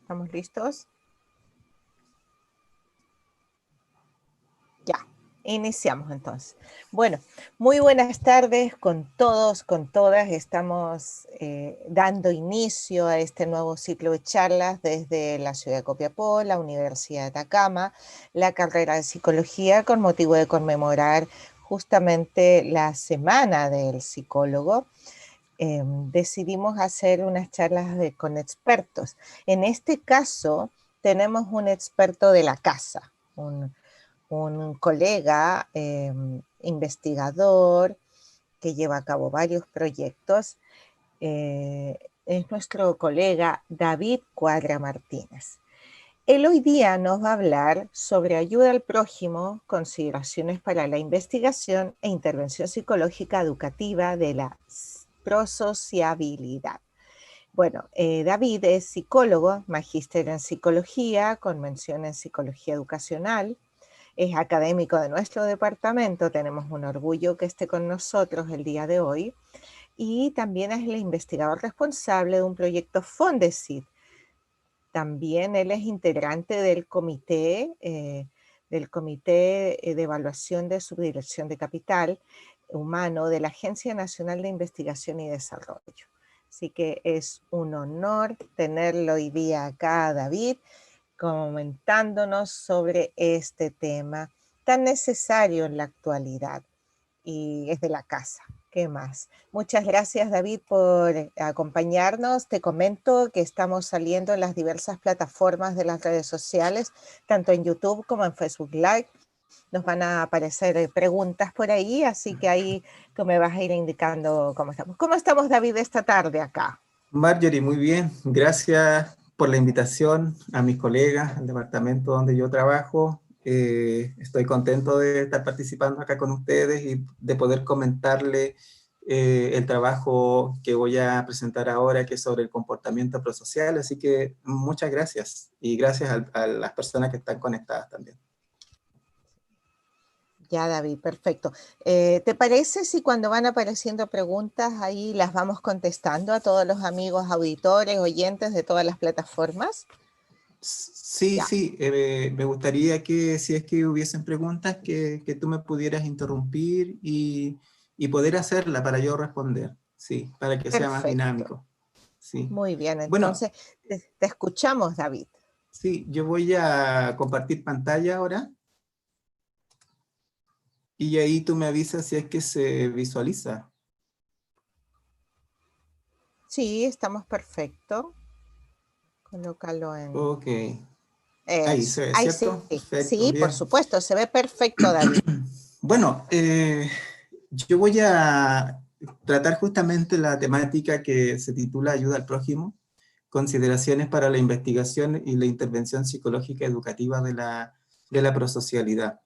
¿Estamos listos? Ya, iniciamos entonces. Bueno, muy buenas tardes con todos, con todas. Estamos dando inicio a este nuevo ciclo de charlas desde la ciudad de Copiapó, la Universidad de Atacama, la carrera de Psicología, con motivo de conmemorar justamente la Semana del Psicólogo. Decidimos hacer unas charlas con expertos. En este caso, tenemos un experto de la casa, un colega investigador que lleva a cabo varios proyectos. Es nuestro colega David Cuadra Martínez. Él hoy día nos va a hablar sobre ayuda al prójimo, consideraciones para la investigación e intervención psicológica educativa de la prosociabilidad. Bueno, David es psicólogo, magíster en psicología, con mención en psicología educacional. Es académico de nuestro departamento, tenemos un orgullo que esté con nosotros el día de hoy. Y también es el investigador responsable de un proyecto Fondesit. También él es integrante del comité de evaluación de subdirección de capital humano de la Agencia Nacional de Investigación y Desarrollo. Así que es un honor tenerlo hoy día acá, David, comentándonos sobre este tema tan necesario en la actualidad y es de la casa. ¿Qué más? Muchas gracias, David, por acompañarnos. Te comento que estamos saliendo en las diversas plataformas de las redes sociales, tanto en YouTube como en Facebook Live. Nos van a aparecer preguntas por ahí, así que ahí tú me vas a ir indicando cómo estamos. ¿Cómo estamos, David, esta tarde acá? Marjorie, muy bien. Gracias por la invitación a mis colegas, al departamento donde yo trabajo. Estoy contento de estar participando acá con ustedes y de poder comentarle el trabajo que voy a presentar ahora, que es sobre el comportamiento prosocial. Así que muchas gracias y gracias a las personas que están conectadas también. Ya, David, perfecto. ¿Te parece si cuando van apareciendo preguntas ahí las vamos contestando a todos los amigos, auditores, oyentes de todas las plataformas? Sí, Ya, sí, me gustaría que si es que hubiesen preguntas, que tú me pudieras interrumpir y poder hacerla para yo responder, sí, para que sea más perfecto. dinámico, sí. Muy bien, Bueno, entonces te escuchamos, David. sí, yo voy a compartir pantalla ahora y ahí tú me avisas si es que se visualiza. Sí, estamos perfecto. Colócalo en Ok, ahí se eso. ve, Ahí sí, ¿cierto? Perfecto, sí, por bien. supuesto, se ve perfecto, David. Bueno, yo voy a tratar justamente la temática que se titula Ayuda al prójimo, consideraciones para la investigación y la intervención psicológica educativa de la prosocialidad.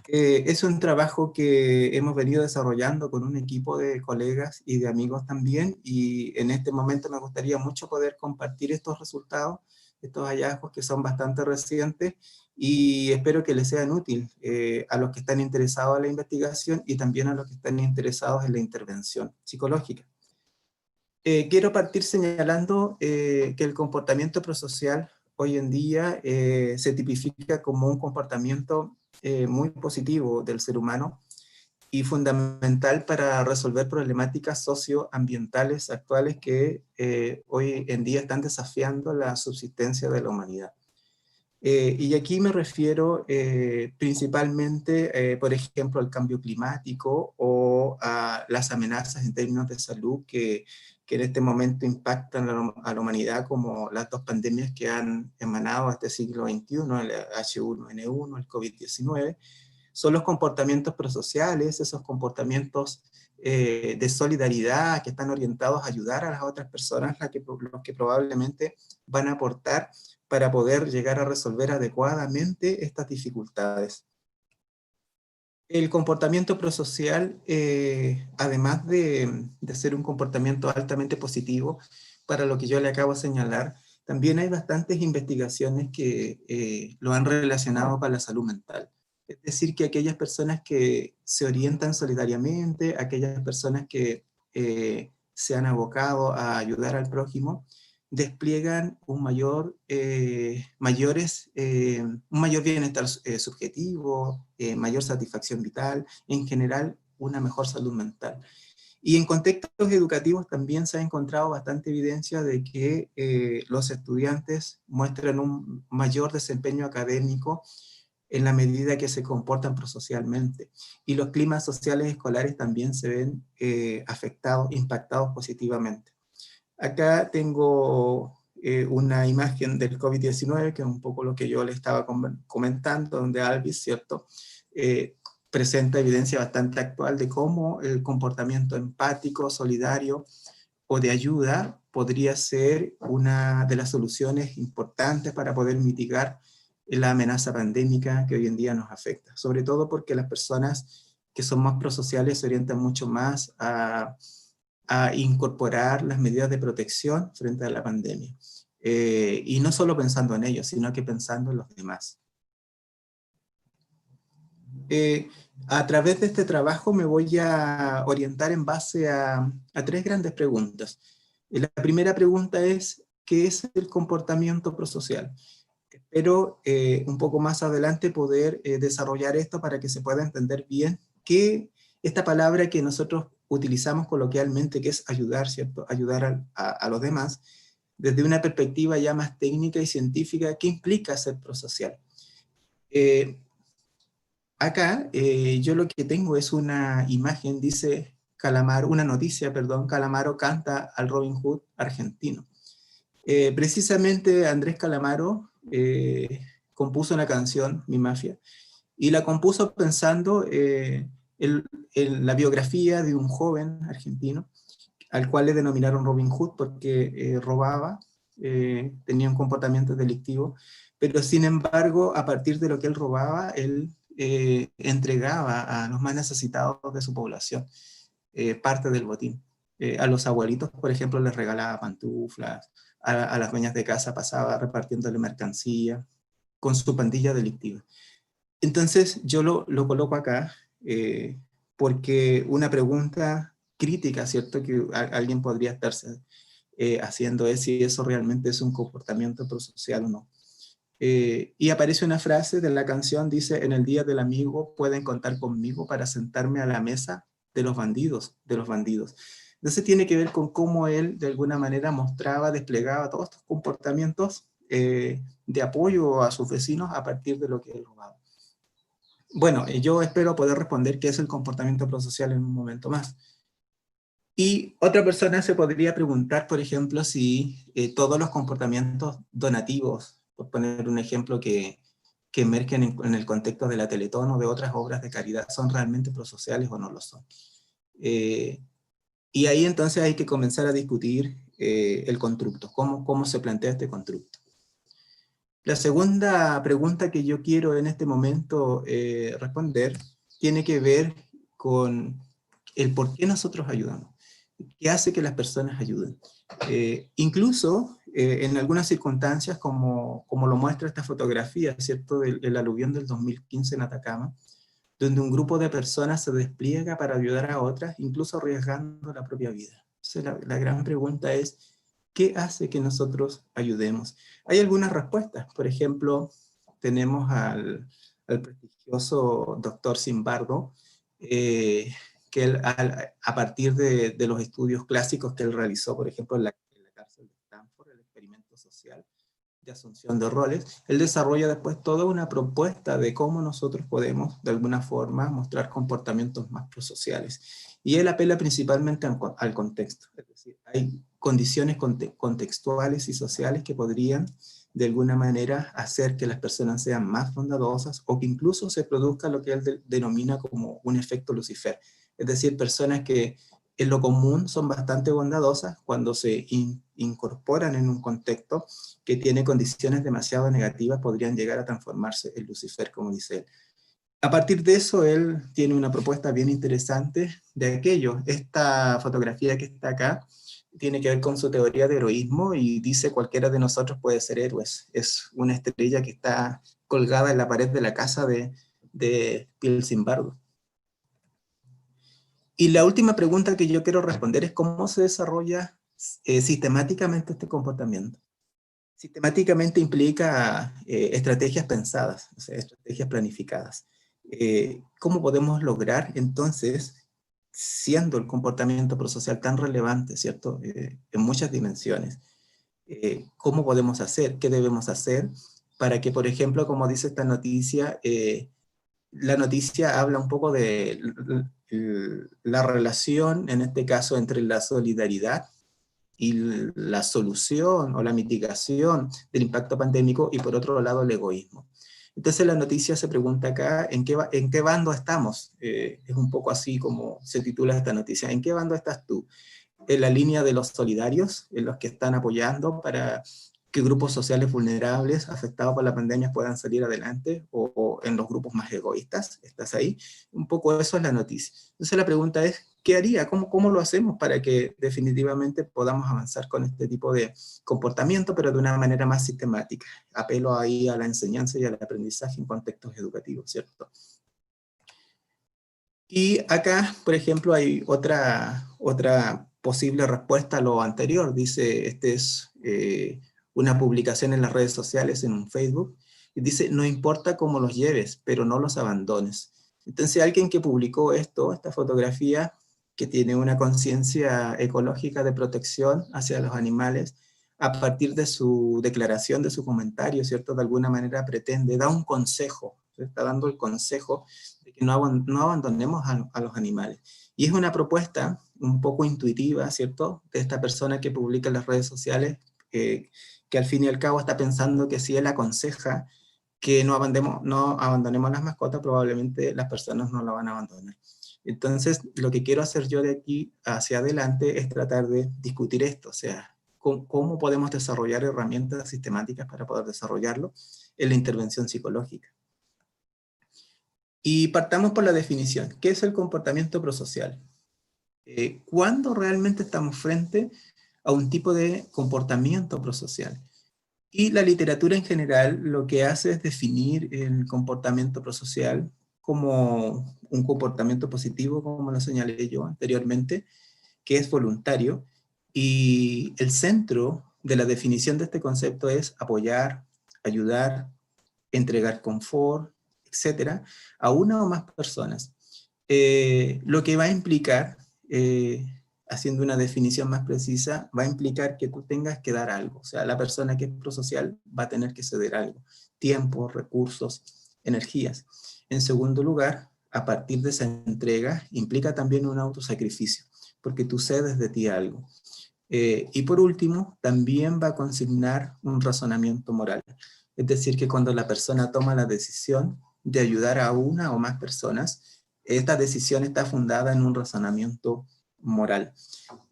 Es un trabajo que hemos venido desarrollando con un equipo de colegas y de amigos también, y en este momento me gustaría mucho poder compartir estos resultados, estos hallazgos que son bastante recientes, y espero que les sean útiles a los que están interesados en la investigación y también a los que están interesados en la intervención psicológica. Quiero partir señalando que el comportamiento prosocial hoy en día se tipifica como un comportamiento muy positivo del ser humano y fundamental para resolver problemáticas socioambientales actuales que hoy en día están desafiando la subsistencia de la humanidad. Y aquí me refiero principalmente, por ejemplo, al cambio climático o a las amenazas en términos de salud que en este momento impactan a la humanidad, como las dos pandemias que han emanado a este siglo XXI, el H1N1, el COVID-19. Son los comportamientos prosociales, esos comportamientos de solidaridad que están orientados a ayudar a las otras personas, los que probablemente van a aportar para poder llegar a resolver adecuadamente estas dificultades. El comportamiento prosocial, además de ser un comportamiento altamente positivo, para lo que yo le acabo de señalar, también hay bastantes investigaciones que lo han relacionado con la salud mental. Es decir, que aquellas personas que se orientan solidariamente, aquellas personas que se han abocado a ayudar al prójimo, despliegan un mayor bienestar subjetivo, mayor satisfacción vital, en general una mejor salud mental. Y en contextos educativos también se ha encontrado bastante evidencia de que los estudiantes muestran un mayor desempeño académico en la medida que se comportan prosocialmente. Y los climas sociales escolares también se ven afectados, impactados positivamente. Acá tengo una imagen del COVID-19, que es un poco lo que yo le estaba comentando, donde Alvis, ¿cierto?, presenta evidencia bastante actual de cómo el comportamiento empático, solidario o de ayuda podría ser una de las soluciones importantes para poder mitigar la amenaza pandémica que hoy en día nos afecta. Sobre todo porque las personas que son más prosociales se orientan mucho más a incorporar las medidas de protección frente a la pandemia. Y no solo pensando en ellos, sino que pensando en los demás. A través de este trabajo me voy a orientar en base a tres grandes preguntas. La primera pregunta es, ¿qué es el comportamiento prosocial? Espero un poco más adelante poder desarrollar esto para que se pueda entender bien que esta palabra que nosotros utilizamos coloquialmente, que es ayudar, ¿cierto? Ayudar a los demás, desde una perspectiva ya más técnica y científica, ¿qué implica ser prosocial? Acá yo lo que tengo es una imagen, dice Calamaro, una noticia, perdón, Calamaro canta al Robin Hood argentino. Precisamente Andrés Calamaro compuso una canción, Mi Mafia, y la compuso pensando en la biografía de un joven argentino, al cual le denominaron Robin Hood porque robaba, tenía un comportamiento delictivo, pero sin embargo, a partir de lo que él robaba, él entregaba a los más necesitados de su población parte del botín. A los abuelitos, por ejemplo, les regalaba pantuflas, a las dueñas de casa pasaba repartiéndole mercancía con su pandilla delictiva. Entonces yo lo coloco acá porque una pregunta crítica, ¿cierto?, que alguien podría estarse haciendo es si eso realmente es un comportamiento prosocial o no. Y aparece una frase de la canción, dice, en el día del amigo pueden contar conmigo para sentarme a la mesa de los bandidos, Entonces tiene que ver con cómo él de alguna manera mostraba, desplegaba todos estos comportamientos de apoyo a sus vecinos a partir de lo que él robaba. Bueno, yo espero poder responder qué es el comportamiento prosocial en un momento más. Y otra persona se podría preguntar, por ejemplo, si todos los comportamientos donativos, por poner un ejemplo que emergen en el contexto de la Teletón o de otras obras de caridad, son realmente prosociales o no lo son. Y ahí entonces hay que comenzar a discutir el constructo, cómo se plantea este constructo. La segunda pregunta que yo quiero en este momento responder tiene que ver con el por qué nosotros ayudamos. ¿Qué hace que las personas ayuden? Incluso en algunas circunstancias, como lo muestra esta fotografía, ¿cierto?, del aluvión del 2015 en Atacama, donde un grupo de personas se despliega para ayudar a otras, incluso arriesgando la propia vida. Entonces, la gran pregunta es, ¿qué hace que nosotros ayudemos? Hay algunas respuestas. Por ejemplo, tenemos al prestigioso doctor Zimbardo, que él, a partir de los estudios clásicos que él realizó, por ejemplo, en la cárcel de Stanford, el experimento social de asunción de roles, él desarrolla después toda una propuesta de cómo nosotros podemos, de alguna forma, mostrar comportamientos más prosociales. Y él apela principalmente al contexto, es decir, hay condiciones contextuales y sociales que podrían, de alguna manera, hacer que las personas sean más bondadosas o que incluso se produzca lo que él denomina como un efecto Lucifer. Es decir, personas que en lo común son bastante bondadosas cuando se incorporan en un contexto que tiene condiciones demasiado negativas, podrían llegar a transformarse en Lucifer, como dice él. A partir de eso, él tiene una propuesta bien interesante de aquello. Esta fotografía que está acá tiene que ver con su teoría de heroísmo y dice cualquiera de nosotros puede ser héroes. Es una estrella que está colgada en la pared de la casa de Piel Zimbardo. Y la última pregunta que yo quiero responder es cómo se desarrolla sistemáticamente este comportamiento. Sistemáticamente implica estrategias pensadas, o sea, estrategias planificadas. ¿Cómo podemos lograr entonces, siendo el comportamiento prosocial tan relevante, ¿cierto? En muchas dimensiones, ¿cómo podemos hacer? ¿Qué debemos hacer? Para que, por ejemplo, como dice esta noticia, la noticia habla un poco de la relación, en este caso, entre la solidaridad y la solución o la mitigación del impacto pandémico, y por otro lado el egoísmo. Entonces la noticia se pregunta acá, ¿en qué bando estamos? Es un poco así como se titula esta noticia, ¿en qué bando estás tú? ¿En la línea de los solidarios, en los que están apoyando para que grupos sociales vulnerables afectados por la pandemia puedan salir adelante, o en los grupos más egoístas? ¿Estás ahí? Un poco eso es la noticia. Entonces la pregunta es, ¿qué haría? ¿Cómo lo hacemos para que definitivamente podamos avanzar con este tipo de comportamiento, pero de una manera más sistemática? Apelo ahí a la enseñanza y al aprendizaje en contextos educativos, ¿cierto? Y acá, por ejemplo, hay otra posible respuesta a lo anterior. Dice, este es una publicación en las redes sociales, en un Facebook, y dice, no importa cómo los lleves, pero no los abandones. Entonces alguien que publicó esta fotografía, que tiene una conciencia ecológica de protección hacia los animales, a partir de su declaración, de su comentario, ¿cierto? De alguna manera pretende, da un consejo, está dando el consejo de que no abandonemos a los animales. Y es una propuesta un poco intuitiva, ¿cierto? De esta persona que publica en las redes sociales, que al fin y al cabo está pensando que si él aconseja que no abandonemos las mascotas, probablemente las personas no la van a abandonar. Entonces, lo que quiero hacer yo de aquí hacia adelante es tratar de discutir esto, o sea, cómo podemos desarrollar herramientas sistemáticas para poder desarrollarlo en la intervención psicológica. Y partamos por la definición. ¿Qué es el comportamiento prosocial? ¿Cuándo realmente estamos frente a un tipo de comportamiento prosocial? Y la literatura en general lo que hace es definir el comportamiento prosocial como un comportamiento positivo, como lo señalé yo anteriormente, que es voluntario, y el centro de la definición de este concepto es apoyar, ayudar, entregar confort, etcétera, a una o más personas. Lo que va a implicar, haciendo una definición más precisa, va a implicar que tú tengas que dar algo. O sea, la persona que es prosocial va a tener que ceder algo: tiempo, recursos, energías. En segundo lugar, a partir de esa entrega, implica también un autosacrificio, porque tú cedes de ti algo. Y por último, también va a consignar un razonamiento moral. Es decir, que cuando la persona toma la decisión de ayudar a una o más personas, esta decisión está fundada en un razonamiento moral.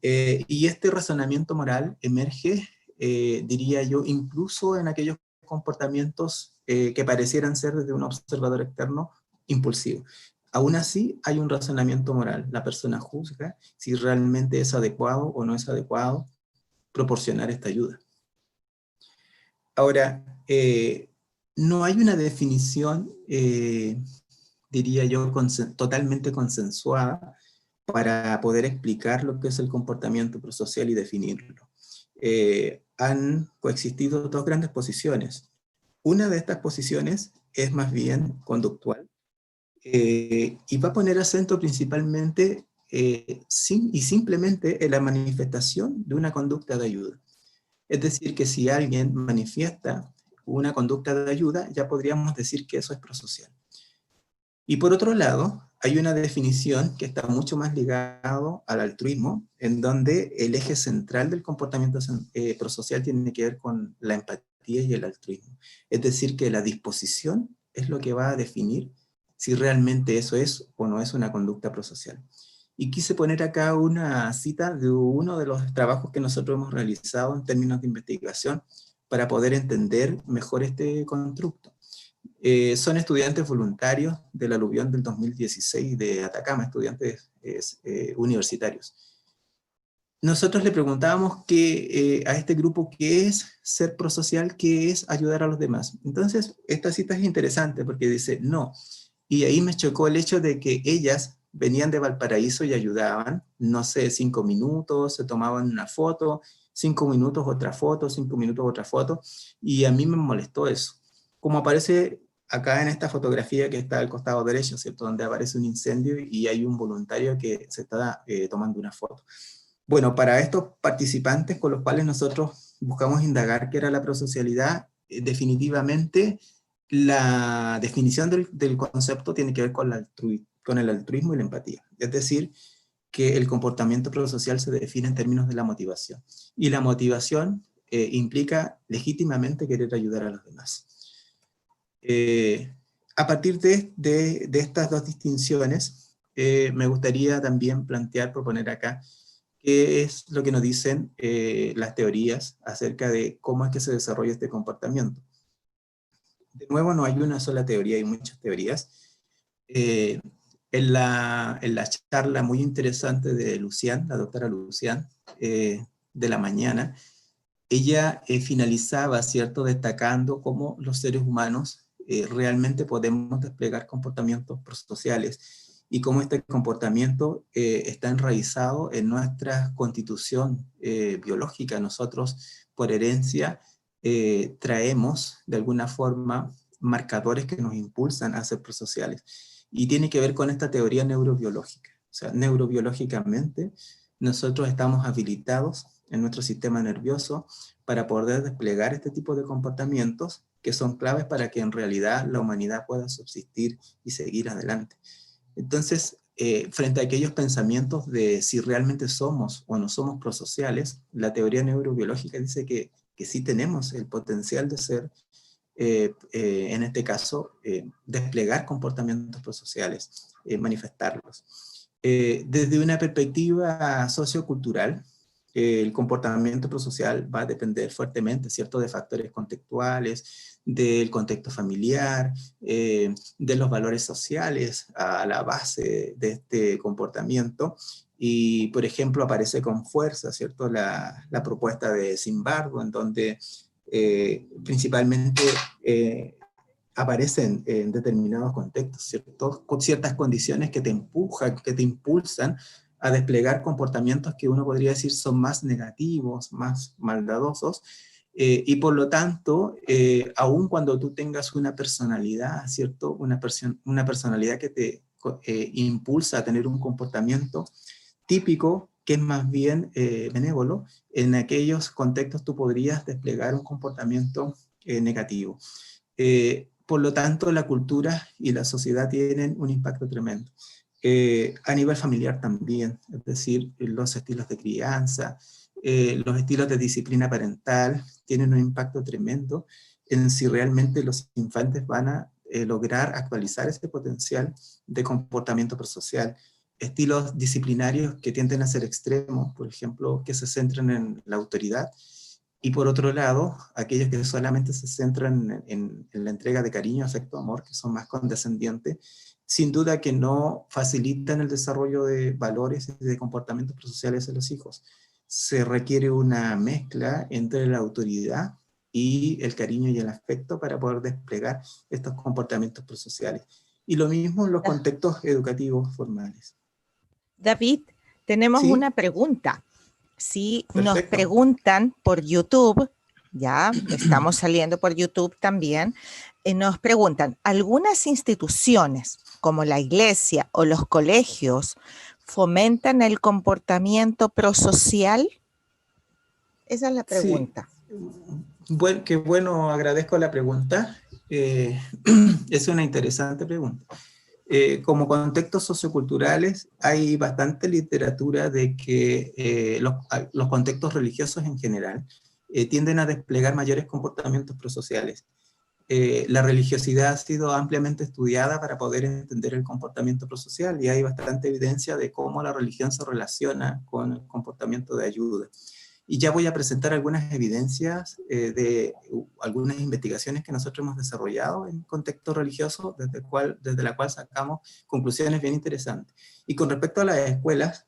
Y este razonamiento moral emerge, diría yo, incluso en aquellos comportamientos que parecieran ser desde un observador externo impulsivos. Aún así, hay un razonamiento moral. La persona juzga si realmente es adecuado o no es adecuado proporcionar esta ayuda. Ahora, no hay una definición, diría yo, totalmente consensuada para poder explicar lo que es el comportamiento prosocial y definirlo. Han coexistido dos grandes posiciones. Una de estas posiciones es más bien conductual, y va a poner acento principalmente y simplemente en la manifestación de una conducta de ayuda. Es decir, que si alguien manifiesta una conducta de ayuda, ya podríamos decir que eso es prosocial. Y por otro lado, hay una definición que está mucho más ligado al altruismo, en donde el eje central del comportamiento prosocial tiene que ver con la empatía y el altruismo. Es decir, que la disposición es lo que va a definir si realmente eso es o no es una conducta prosocial. Y quise poner acá una cita de uno de los trabajos que nosotros hemos realizado en términos de investigación para poder entender mejor este constructo. Son estudiantes voluntarios del aluvión del 2016 de Atacama, estudiantes universitarios. Nosotros le preguntábamos a este grupo qué es ser prosocial, qué es ayudar a los demás. Entonces, esta cita es interesante porque dice, no. Y ahí me chocó el hecho de que ellas venían de Valparaíso y ayudaban, no sé, 5 minutos, se tomaban una foto, 5 minutos otra foto, 5 minutos otra foto, y a mí me molestó eso. Como aparece acá en esta fotografía que está al costado derecho, ¿cierto? Donde aparece un incendio y hay un voluntario que se está tomando una foto. Bueno, para estos participantes con los cuales nosotros buscamos indagar qué era la prosocialidad, definitivamente la definición del concepto tiene que ver con el altruismo y la empatía. Es decir, que el comportamiento prosocial se define en términos de la motivación. Y la motivación implica legítimamente querer ayudar a los demás. A partir de estas dos distinciones, me gustaría también proponer acá, qué es lo que nos dicen las teorías acerca de cómo es que se desarrolla este comportamiento. De nuevo, no hay una sola teoría, hay muchas teorías. En la charla muy interesante de Lucián, la doctora Lucián, de la mañana, ella finalizaba, ¿cierto?, destacando cómo los seres humanos realmente podemos desplegar comportamientos prosociales y cómo este comportamiento está enraizado en nuestra constitución biológica. Nosotros, por herencia, traemos de alguna forma marcadores que nos impulsan a ser prosociales. Y tiene que ver con esta teoría neurobiológica. O sea, neurobiológicamente nosotros estamos habilitados en nuestro sistema nervioso para poder desplegar este tipo de comportamientos que son claves para que en realidad la humanidad pueda subsistir y seguir adelante. Entonces, frente a aquellos pensamientos de si realmente somos o no somos prosociales, la teoría neurobiológica dice que sí tenemos el potencial de ser, en este caso, desplegar comportamientos prosociales, manifestarlos. Desde una perspectiva sociocultural, el comportamiento prosocial va a depender fuertemente, ¿cierto?, de factores contextuales, del contexto familiar, de los valores sociales a la base de este comportamiento. Y, por ejemplo, aparece con fuerza, ¿cierto?, la propuesta de Zimbardo, en donde principalmente aparecen en determinados contextos, ¿cierto?, con ciertas condiciones que te empujan, que te impulsan a desplegar comportamientos que uno podría decir son más negativos, más maldadosos, y por lo tanto, aun cuando tú tengas una personalidad, ¿cierto?, una personalidad que te impulsa a tener un comportamiento típico, que es más bien benévolo, en aquellos contextos tú podrías desplegar un comportamiento negativo. Por lo tanto, la cultura y la sociedad tienen un impacto tremendo. A nivel familiar también, es decir, los estilos de crianza, los estilos de disciplina parental tienen un impacto tremendo en si realmente los infantes van a lograr actualizar ese potencial de comportamiento prosocial. Estilos disciplinarios que tienden a ser extremos, por ejemplo, que se centran en la autoridad, y por otro lado, aquellos que solamente se centran en la entrega de cariño, afecto, amor, que son más condescendientes, sin duda que no facilitan el desarrollo de valores y de comportamientos prosociales en los hijos. Se requiere una mezcla entre la autoridad y el cariño y el afecto para poder desplegar estos comportamientos prosociales. Y lo mismo en los contextos educativos formales. David, tenemos ¿Sí? una pregunta. Si nos Perfecto. preguntan por YouTube, ya estamos saliendo por YouTube también, nos preguntan, ¿algunas instituciones como la iglesia o los colegios fomentan el comportamiento prosocial? Esa es la Sí, pregunta. bueno, qué bueno, agradezco la pregunta. Es una interesante pregunta. Como contextos socioculturales hay bastante literatura de que los contextos religiosos en general tienden a desplegar mayores comportamientos prosociales. La religiosidad ha sido ampliamente estudiada para poder entender el comportamiento prosocial y hay bastante evidencia de cómo la religión se relaciona con el comportamiento de ayuda. Y ya voy a presentar algunas evidencias de algunas investigaciones que nosotros hemos desarrollado en contexto religioso, desde la cual sacamos conclusiones bien interesantes. Y con respecto a las escuelas,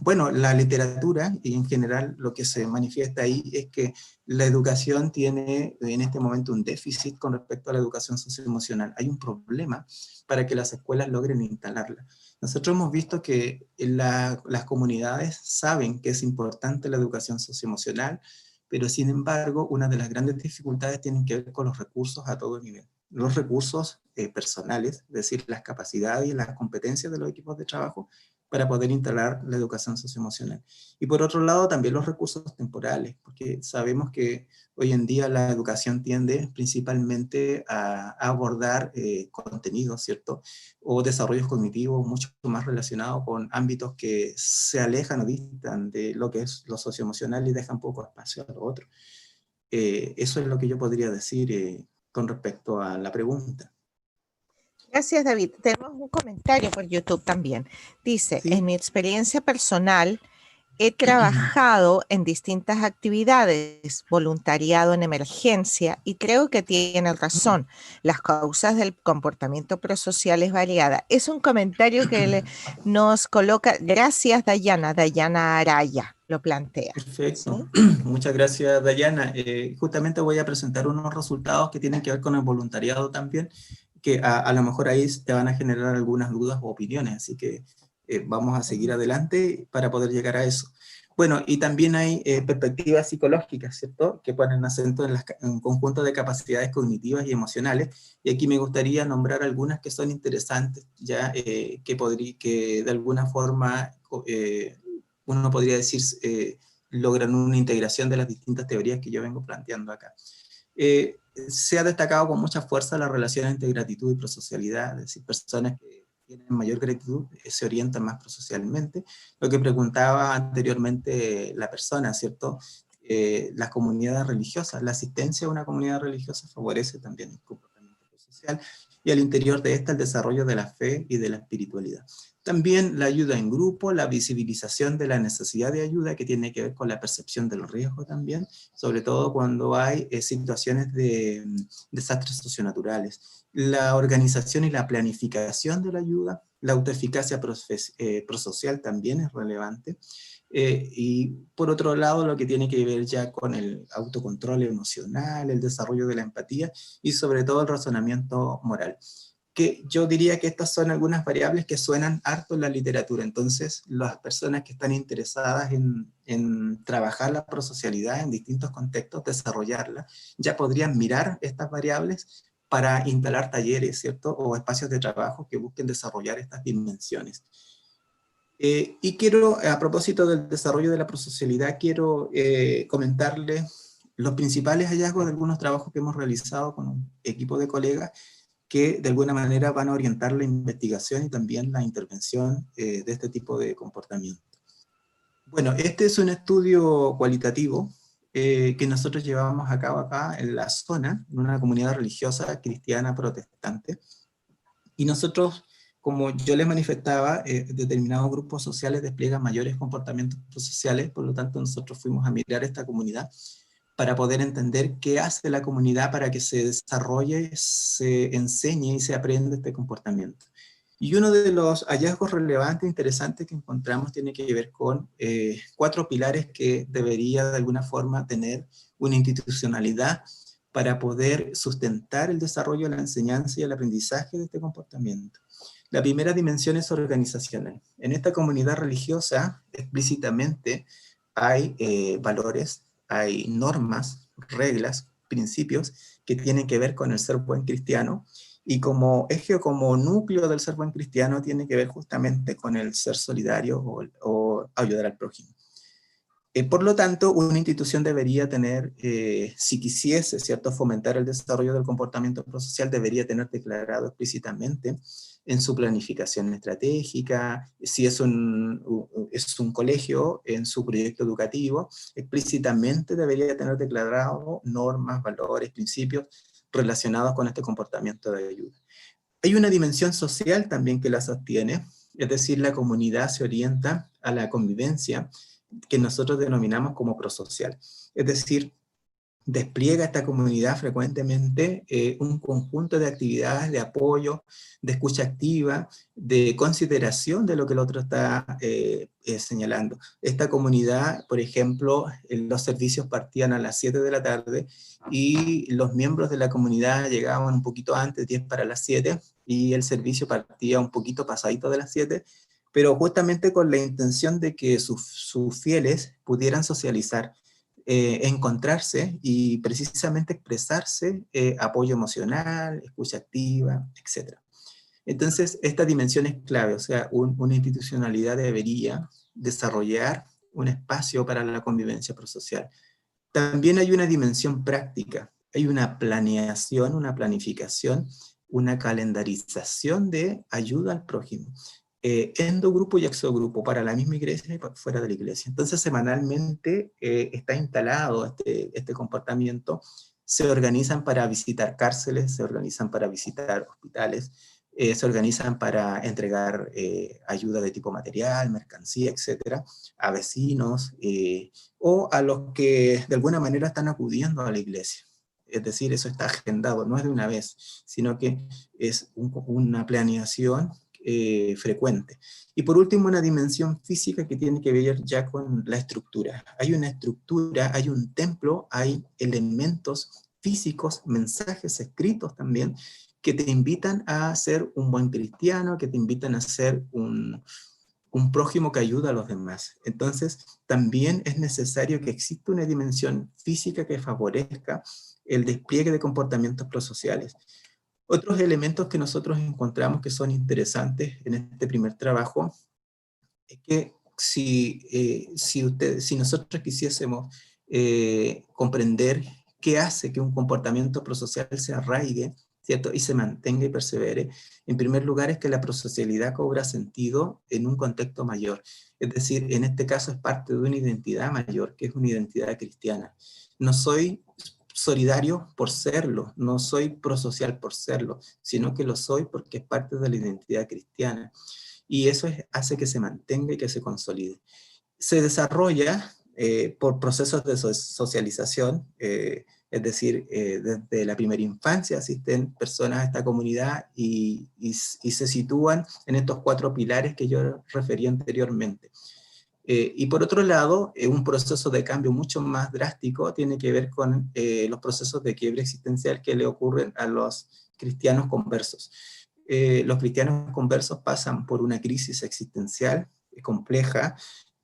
Bueno, la literatura y en general lo que se manifiesta ahí es que la educación tiene en este momento un déficit con respecto a la educación socioemocional. Hay un problema para que las escuelas logren instalarla. Nosotros hemos visto que las comunidades saben que es importante la educación socioemocional, pero sin embargo, una de las grandes dificultades tienen que ver con los recursos a todo nivel. Los recursos personales, es decir, las capacidades y las competencias de los equipos de trabajo, para poder instalar la educación socioemocional. Y por otro lado, también los recursos temporales, porque sabemos que hoy en día la educación tiende principalmente a abordar contenidos, ¿cierto? O desarrollos cognitivos mucho más relacionados con ámbitos que se alejan o distan de lo que es lo socioemocional y dejan poco espacio a lo otro. Eso es lo que yo podría decir con respecto a la pregunta. Gracias, David. Tenemos un comentario por YouTube también. Dice, ¿Sí? en mi experiencia personal, he trabajado en distintas actividades, voluntariado en emergencia, y creo que tiene razón. Las causas del comportamiento prosocial es variada. Es un comentario que nos coloca, gracias Dayana Araya lo plantea. ¿Sí? Perfecto. Muchas gracias, Dayana. Justamente voy a presentar unos resultados que tienen que ver con el voluntariado también, que a lo mejor ahí te van a generar algunas dudas o opiniones, así que vamos a seguir adelante para poder llegar a eso. Bueno, y también hay perspectivas psicológicas, ¿cierto?, que ponen acento en un conjunto de capacidades cognitivas y emocionales, y aquí me gustaría nombrar algunas que son interesantes, ya que de alguna forma uno podría decir logran una integración de las distintas teorías que yo vengo planteando acá. Se ha destacado con mucha fuerza la relación entre gratitud y prosocialidad, es decir, personas que tienen mayor gratitud se orientan más prosocialmente. Lo que preguntaba anteriormente la persona, ¿cierto? Las comunidades religiosas, la asistencia a una comunidad religiosa favorece también el comportamiento prosocial y al interior de esta el desarrollo de la fe y de la espiritualidad. También la ayuda en grupo, la visibilización de la necesidad de ayuda que tiene que ver con la percepción del riesgo también, sobre todo cuando hay situaciones de desastres socionaturales. La organización y la planificación de la ayuda, la autoeficacia prosocial también es relevante. Y por otro lado, lo que tiene que ver ya con el autocontrol emocional, el desarrollo de la empatía y sobre todo el razonamiento moral, que yo diría que estas son algunas variables que suenan harto en la literatura. Entonces, las personas que están interesadas en trabajar la prosocialidad en distintos contextos, desarrollarla, ya podrían mirar estas variables para instalar talleres, ¿cierto? O espacios de trabajo que busquen desarrollar estas dimensiones. Y quiero, a propósito del desarrollo de la prosocialidad, quiero comentarle los principales hallazgos de algunos trabajos que hemos realizado con un equipo de colegas que de alguna manera van a orientar la investigación y también la intervención de este tipo de comportamiento. Bueno, este es un estudio cualitativo que nosotros llevamos a cabo acá en la zona, en una comunidad religiosa cristiana protestante, y nosotros, como yo les manifestaba, determinados grupos sociales despliegan mayores comportamientos sociales, por lo tanto nosotros fuimos a mirar esta comunidad para poder entender qué hace la comunidad para que se desarrolle, se enseñe y se aprenda este comportamiento. Y uno de los hallazgos relevantes e interesantes que encontramos tiene que ver con 4 pilares que debería de alguna forma tener una institucionalidad para poder sustentar el desarrollo, la enseñanza y el aprendizaje de este comportamiento. La primera dimensión es organizacional. En esta comunidad religiosa, explícitamente, hay valores, hay normas, reglas, principios que tienen que ver con el ser buen cristiano, y como eje o como núcleo del ser buen cristiano tiene que ver justamente con el ser solidario o ayudar al prójimo. Por lo tanto, una institución debería tener, si quisiese, ¿cierto?, fomentar el desarrollo del comportamiento prosocial, debería tener declarado explícitamente en su planificación estratégica, si es un colegio, en su proyecto educativo, explícitamente debería tener declarado normas, valores, principios relacionados con este comportamiento de ayuda. Hay una dimensión social también que la sostiene, es decir, la comunidad se orienta a la convivencia que nosotros denominamos como prosocial. Es decir, despliega esta comunidad frecuentemente un conjunto de actividades de apoyo, de escucha activa, de consideración de lo que el otro está señalando. Esta comunidad, por ejemplo, los servicios partían a las 7 de la tarde y los miembros de la comunidad llegaban un poquito antes, 10 para las 7, y el servicio partía un poquito pasadito de las 7, pero justamente con la intención de que sus fieles pudieran socializar, encontrarse y precisamente expresarse, apoyo emocional, escucha activa, etc. Entonces, esta dimensión es clave, o sea, una institucionalidad debería desarrollar un espacio para la convivencia prosocial. También hay una dimensión práctica, hay una planeación, una planificación, una calendarización de ayuda al prójimo. Endogrupo y exogrupo para la misma iglesia y fuera de la iglesia. Entonces, semanalmente está instalado este comportamiento. Se organizan para visitar cárceles, se organizan para visitar hospitales, se organizan para entregar ayuda de tipo material, mercancía, etcétera, a vecinos o a los que de alguna manera están acudiendo a la iglesia. Es decir, eso está agendado, no es de una vez, sino que es una planeación frecuente. Y por último, una dimensión física que tiene que ver ya con la estructura. Hay una estructura, hay un templo, hay elementos físicos, mensajes escritos también, que te invitan a ser un buen cristiano, que te invitan a ser un prójimo que ayuda a los demás. Entonces, también es necesario que exista una dimensión física que favorezca el despliegue de comportamientos prosociales. Otros elementos que nosotros encontramos que son interesantes en este primer trabajo es que si nosotros quisiésemos comprender qué hace que un comportamiento prosocial se arraigue, ¿cierto? Y se mantenga y persevere, en primer lugar es que la prosocialidad cobra sentido en un contexto mayor. Es decir, en este caso es parte de una identidad mayor, que es una identidad cristiana. No soy solidario por serlo, no soy prosocial por serlo, sino que lo soy porque es parte de la identidad cristiana. Y eso hace que se mantenga y que se consolide. Se desarrolla por procesos de socialización, es decir, desde la primera infancia asisten personas a esta comunidad y se sitúan en estos 4 pilares que yo referí anteriormente. Y por otro lado, un proceso de cambio mucho más drástico tiene que ver con los procesos de quiebre existencial que le ocurren a los cristianos conversos. Los cristianos conversos pasan por una crisis existencial compleja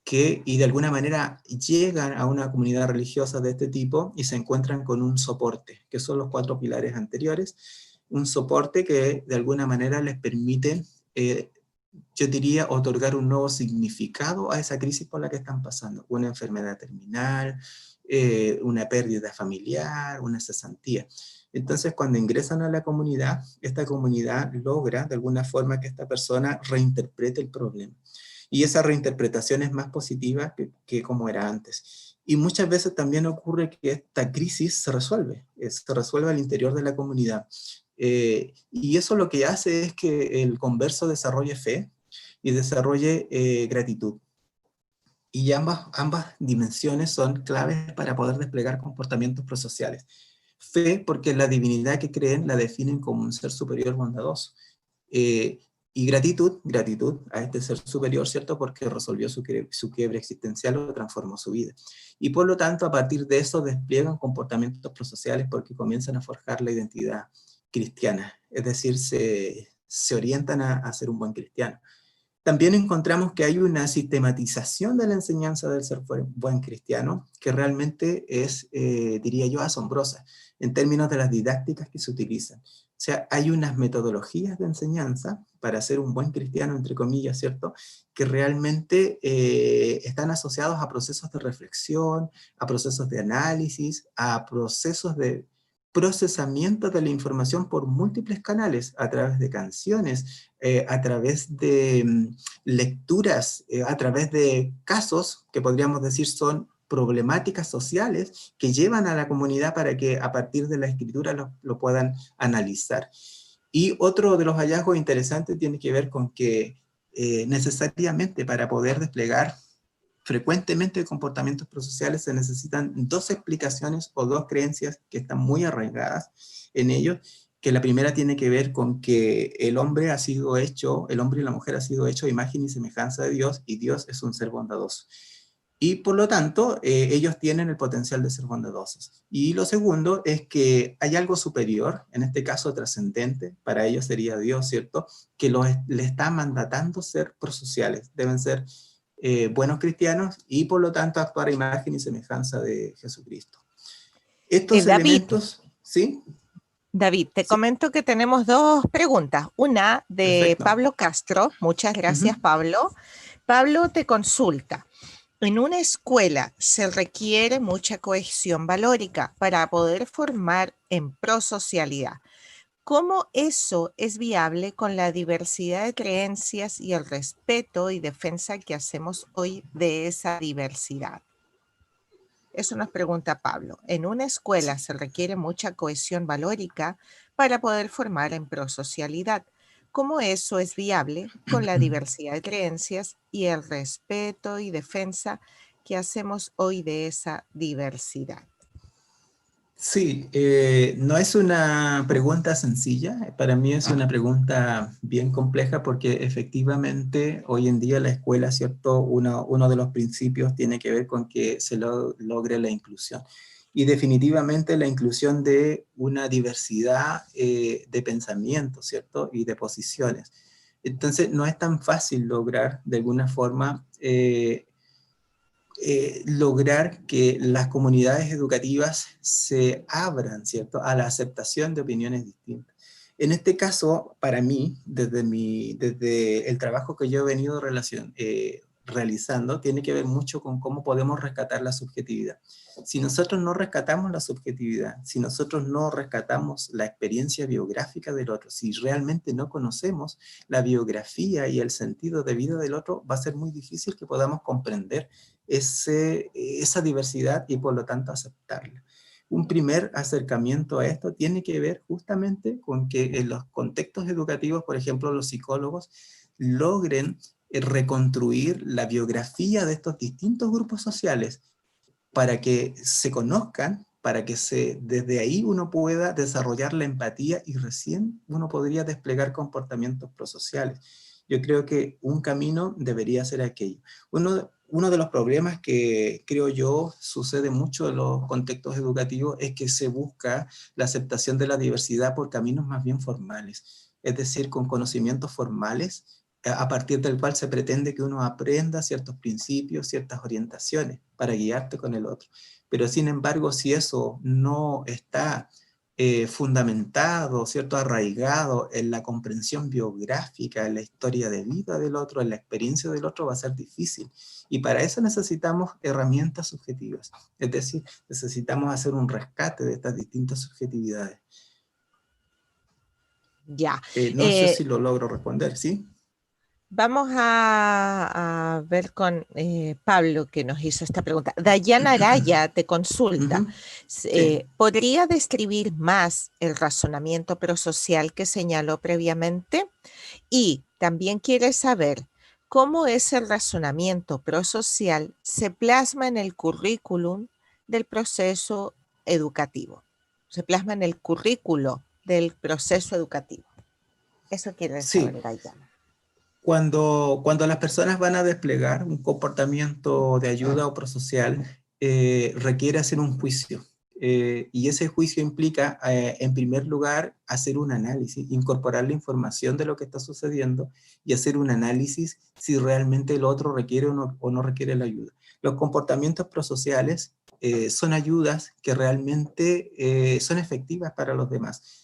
y de alguna manera llegan a una comunidad religiosa de este tipo y se encuentran con un soporte, que son los 4 pilares anteriores, un soporte que de alguna manera les permite yo diría, otorgar un nuevo significado a esa crisis por la que están pasando. Una enfermedad terminal, una pérdida familiar, una cesantía. Entonces, cuando ingresan a la comunidad, esta comunidad logra de alguna forma que esta persona reinterprete el problema. Y esa reinterpretación es más positiva que como era antes. Y muchas veces también ocurre que esta crisis se resuelve al interior de la comunidad. Y eso lo que hace es que el converso desarrolle fe y desarrolle gratitud. Y ambas dimensiones son claves para poder desplegar comportamientos prosociales. Fe, porque la divinidad que creen la definen como un ser superior bondadoso. Y gratitud a este ser superior, ¿cierto? Porque resolvió su quiebre existencial o transformó su vida. Y por lo tanto, a partir de eso despliegan comportamientos prosociales porque comienzan a forjar la identidad cristiana. Es decir, se orientan a ser un buen cristiano. También encontramos que hay una sistematización de la enseñanza del ser buen cristiano que realmente es, diría yo, asombrosa en términos de las didácticas que se utilizan. O sea, hay unas metodologías de enseñanza para ser un buen cristiano, entre comillas, ¿cierto? Que realmente están asociados a procesos de reflexión, a procesos de análisis, a procesos de procesamiento de la información por múltiples canales, a través de canciones, a través de lecturas, a través de casos que podríamos decir son problemáticas sociales que llevan a la comunidad para que a partir de la escritura lo puedan analizar. Y otro de los hallazgos interesantes tiene que ver con que necesariamente para poder desplegar frecuentemente de comportamientos prosociales se necesitan dos explicaciones o dos creencias que están muy arraigadas en ellos, que la primera tiene que ver con que el hombre ha sido hecho, el hombre y la mujer ha sido hecho a imagen y semejanza de Dios, y Dios es un ser bondadoso. Y por lo tanto, ellos tienen el potencial de ser bondadosos. Y lo segundo es que hay algo superior, en este caso trascendente, para ellos sería Dios, ¿cierto? Que le está mandatando ser prosociales. Deben ser buenos cristianos y por lo tanto actuar a imagen y semejanza de Jesucristo. Estos David, elementos, ¿sí? David, te Sí, comento que tenemos dos preguntas. Una de perfecto. Pablo Castro. Muchas gracias, Ujú. Pablo. Pablo te consulta. En una escuela se requiere mucha cohesión valórica para poder formar en prosocialidad. ¿Cómo eso es viable con la diversidad de creencias y el respeto y defensa que hacemos hoy de esa diversidad? Eso nos pregunta Pablo. En una escuela se requiere mucha cohesión valórica para poder formar en prosocialidad. ¿Cómo eso es viable con la diversidad de creencias y el respeto y defensa que hacemos hoy de esa diversidad? Sí, no es una pregunta sencilla, para mí es una pregunta bien compleja porque efectivamente hoy en día la escuela, ¿cierto? Uno de los principios tiene que ver con que se logre la inclusión. Y definitivamente la inclusión de una diversidad de pensamientos, ¿cierto? Y de posiciones. Entonces no es tan fácil lograr de alguna forma lograr que las comunidades educativas se abran, ¿cierto?, a la aceptación de opiniones distintas. En este caso, para mí, desde el trabajo que yo he venido realizando, tiene que ver mucho con cómo podemos rescatar la subjetividad. Si nosotros no rescatamos la subjetividad, si nosotros no rescatamos la experiencia biográfica del otro, si realmente no conocemos la biografía y el sentido de vida del otro, va a ser muy difícil que podamos comprender esa diversidad y por lo tanto aceptarla. Un primer acercamiento a esto tiene que ver justamente con que en los contextos educativos, por ejemplo, los psicólogos logren reconstruir la biografía de estos distintos grupos sociales para que se conozcan, para que desde ahí uno pueda desarrollar la empatía y recién uno podría desplegar comportamientos prosociales. Yo creo que un camino debería ser aquello. Uno de los problemas que creo yo sucede mucho en los contextos educativos es que se busca la aceptación de la diversidad por caminos más bien formales, es decir, con conocimientos formales a partir del cual se pretende que uno aprenda ciertos principios, ciertas orientaciones para guiarte con el otro. Pero sin embargo, si eso no está fundamentado, ¿cierto?, arraigado en la comprensión biográfica, en la historia de vida del otro, en la experiencia del otro, va a ser difícil. Y para eso necesitamos herramientas subjetivas, es decir, necesitamos hacer un rescate de estas distintas subjetividades. Ya. No sé si lo logro responder, ¿sí? Vamos a ver con Pablo que nos hizo esta pregunta. Dayana Araya te consulta. Ujú, sí. ¿Podría describir más el razonamiento prosocial que señaló previamente? Y también quiere saber cómo ese razonamiento prosocial se plasma en el currículum del proceso educativo. Se plasma en el currículo del proceso educativo. Eso quiere Sí, saber Dayana. cuando las personas van a desplegar un comportamiento de ayuda o prosocial, requiere hacer un juicio. Y ese juicio implica, en primer lugar, hacer un análisis, incorporar la información de lo que está sucediendo y hacer un análisis si realmente el otro requiere o no requiere la ayuda. Los comportamientos prosociales son ayudas que realmente son efectivas para los demás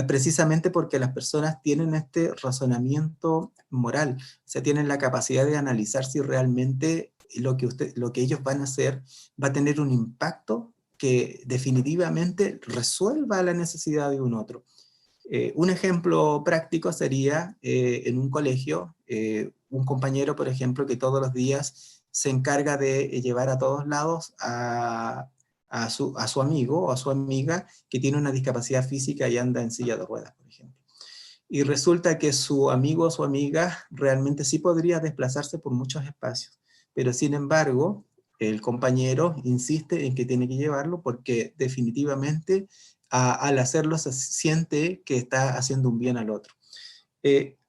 precisamente porque las personas tienen este razonamiento moral, o sea, tienen la capacidad de analizar si realmente lo que ellos van a hacer va a tener un impacto que definitivamente resuelva la necesidad de un otro. Un ejemplo práctico sería en un colegio, un compañero, por ejemplo, que todos los días se encarga de llevar a todos lados a su amigo o a su amiga que tiene una discapacidad física y anda en silla de ruedas, por ejemplo. Y resulta que su amigo o su amiga realmente sí podría desplazarse por muchos espacios, pero sin embargo, el compañero insiste en que tiene que llevarlo porque definitivamente al hacerlo se siente que está haciendo un bien al otro.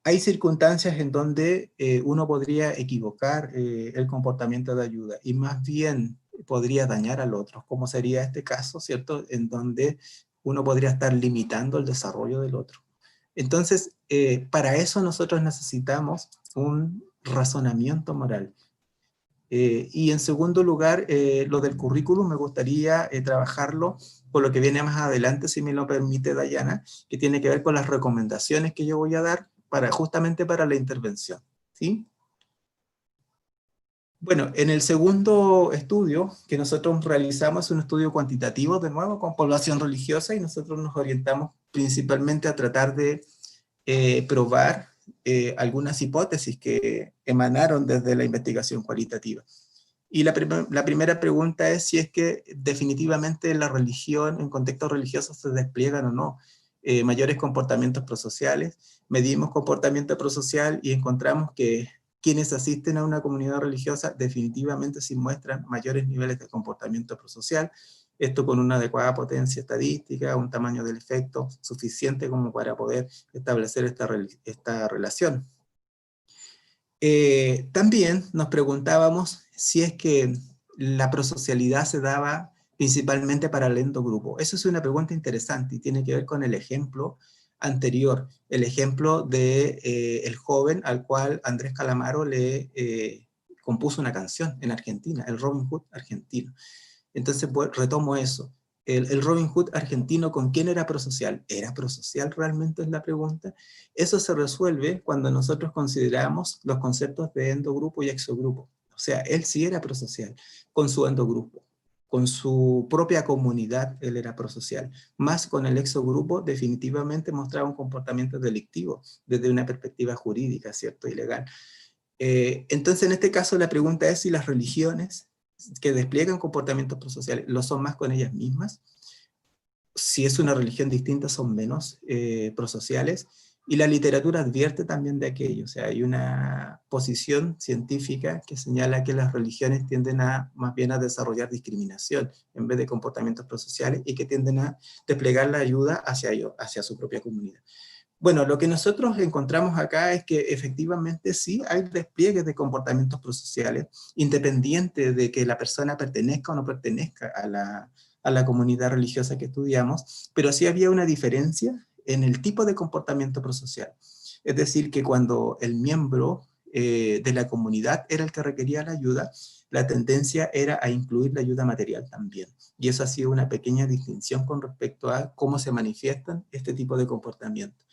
Hay circunstancias en donde uno podría equivocar el comportamiento de ayuda y más bien podría dañar al otro, como sería este caso, ¿cierto? En donde uno podría estar limitando el desarrollo del otro. Entonces, para eso nosotros necesitamos un razonamiento moral. Y en segundo lugar, lo del currículum me gustaría trabajarlo por lo que viene más adelante, si me lo permite Dayana, que tiene que ver con las recomendaciones que yo voy a dar justamente para la intervención, ¿sí? Bueno, en el segundo estudio que nosotros realizamos, un estudio cuantitativo de nuevo con población religiosa, y nosotros nos orientamos principalmente a tratar de probar algunas hipótesis que emanaron desde la investigación cualitativa. Y la primera pregunta es si es que definitivamente la religión, en contextos religiosos, se despliegan o no mayores comportamientos prosociales. Medimos comportamiento prosocial y encontramos que quienes asisten a una comunidad religiosa definitivamente sí muestran mayores niveles de comportamiento prosocial, esto con una adecuada potencia estadística, un tamaño del efecto suficiente como para poder establecer esta relación. También nos preguntábamos si es que la prosocialidad se daba principalmente para el endogrupo. Eso es una pregunta interesante y tiene que ver con el ejemplo anterior, el ejemplo de el joven al cual Andrés Calamaro le compuso una canción en Argentina, el Robin Hood argentino. Entonces, pues, retomo eso. El Robin Hood argentino, ¿con quién era prosocial? ¿Era prosocial realmente es la pregunta? Eso se resuelve cuando nosotros consideramos los conceptos de endogrupo y exogrupo. O sea, él sí era prosocial con su endogrupo. Con su propia comunidad él era prosocial. Más con el exogrupo definitivamente mostraba un comportamiento delictivo desde una perspectiva jurídica, ¿cierto? Y legal. Entonces, en este caso, la pregunta es si las religiones que despliegan comportamientos prosociales lo son más con ellas mismas. Si es una religión distinta, son menos prosociales. Y la literatura advierte también de aquello. O sea, hay una posición científica que señala que las religiones tienden más bien a desarrollar discriminación en vez de comportamientos prosociales y que tienden a desplegar la ayuda hacia su propia comunidad. Bueno, lo que nosotros encontramos acá es que efectivamente sí hay despliegues de comportamientos prosociales, independiente de que la persona pertenezca o no pertenezca a la comunidad religiosa que estudiamos, pero sí había una diferencia en el tipo de comportamiento prosocial. Es decir, que cuando el miembro de la comunidad era el que requería la ayuda, la tendencia era a incluir la ayuda material también. Y eso ha sido una pequeña distinción con respecto a cómo se manifiestan este tipo de comportamientos.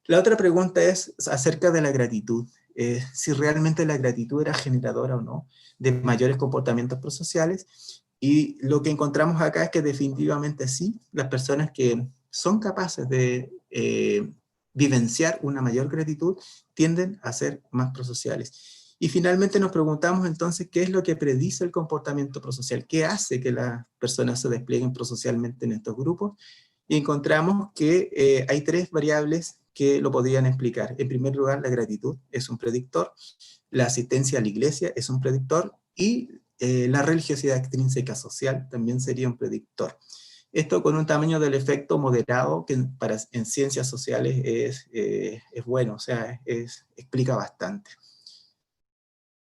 La otra pregunta es acerca de la gratitud. Si realmente la gratitud era generadora o no de mayores comportamientos prosociales. Y lo que encontramos acá es que definitivamente sí, las personas que son capaces de vivenciar una mayor gratitud tienden a ser más prosociales. Y finalmente nos preguntamos entonces qué es lo que predice el comportamiento prosocial, qué hace que las personas se desplieguen prosocialmente en estos grupos. Y encontramos que hay tres variables que lo podrían explicar. En primer lugar, la gratitud es un predictor, la asistencia a la iglesia es un predictor y la religiosidad extrínseca social también sería un predictor. Esto con un tamaño del efecto moderado que en ciencias sociales es bueno, o sea, explica bastante.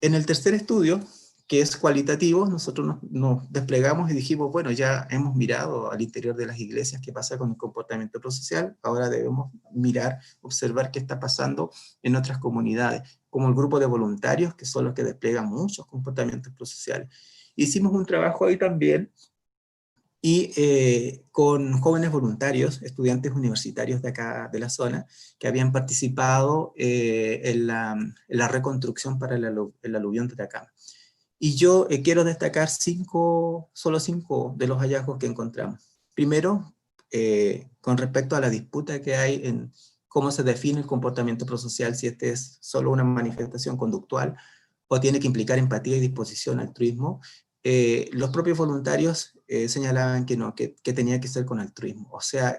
En el tercer estudio, que es cualitativo, nosotros nos desplegamos y dijimos, bueno, ya hemos mirado al interior de las iglesias qué pasa con el comportamiento prosocial, ahora debemos mirar, observar qué está pasando en otras comunidades, como el grupo de voluntarios, que son los que despliegan muchos comportamientos prosociales. Hicimos un trabajo ahí también, y con jóvenes voluntarios, estudiantes universitarios de acá, de la zona, que habían participado en la reconstrucción para el aluvión de Atacama. Y yo quiero destacar solo cinco de los hallazgos que encontramos. Primero, con respecto a la disputa que hay en cómo se define el comportamiento prosocial, si este es solo una manifestación conductual o tiene que implicar empatía y disposición, altruismo. Los propios voluntarios señalaban que no, que tenía que ser con altruismo. O sea,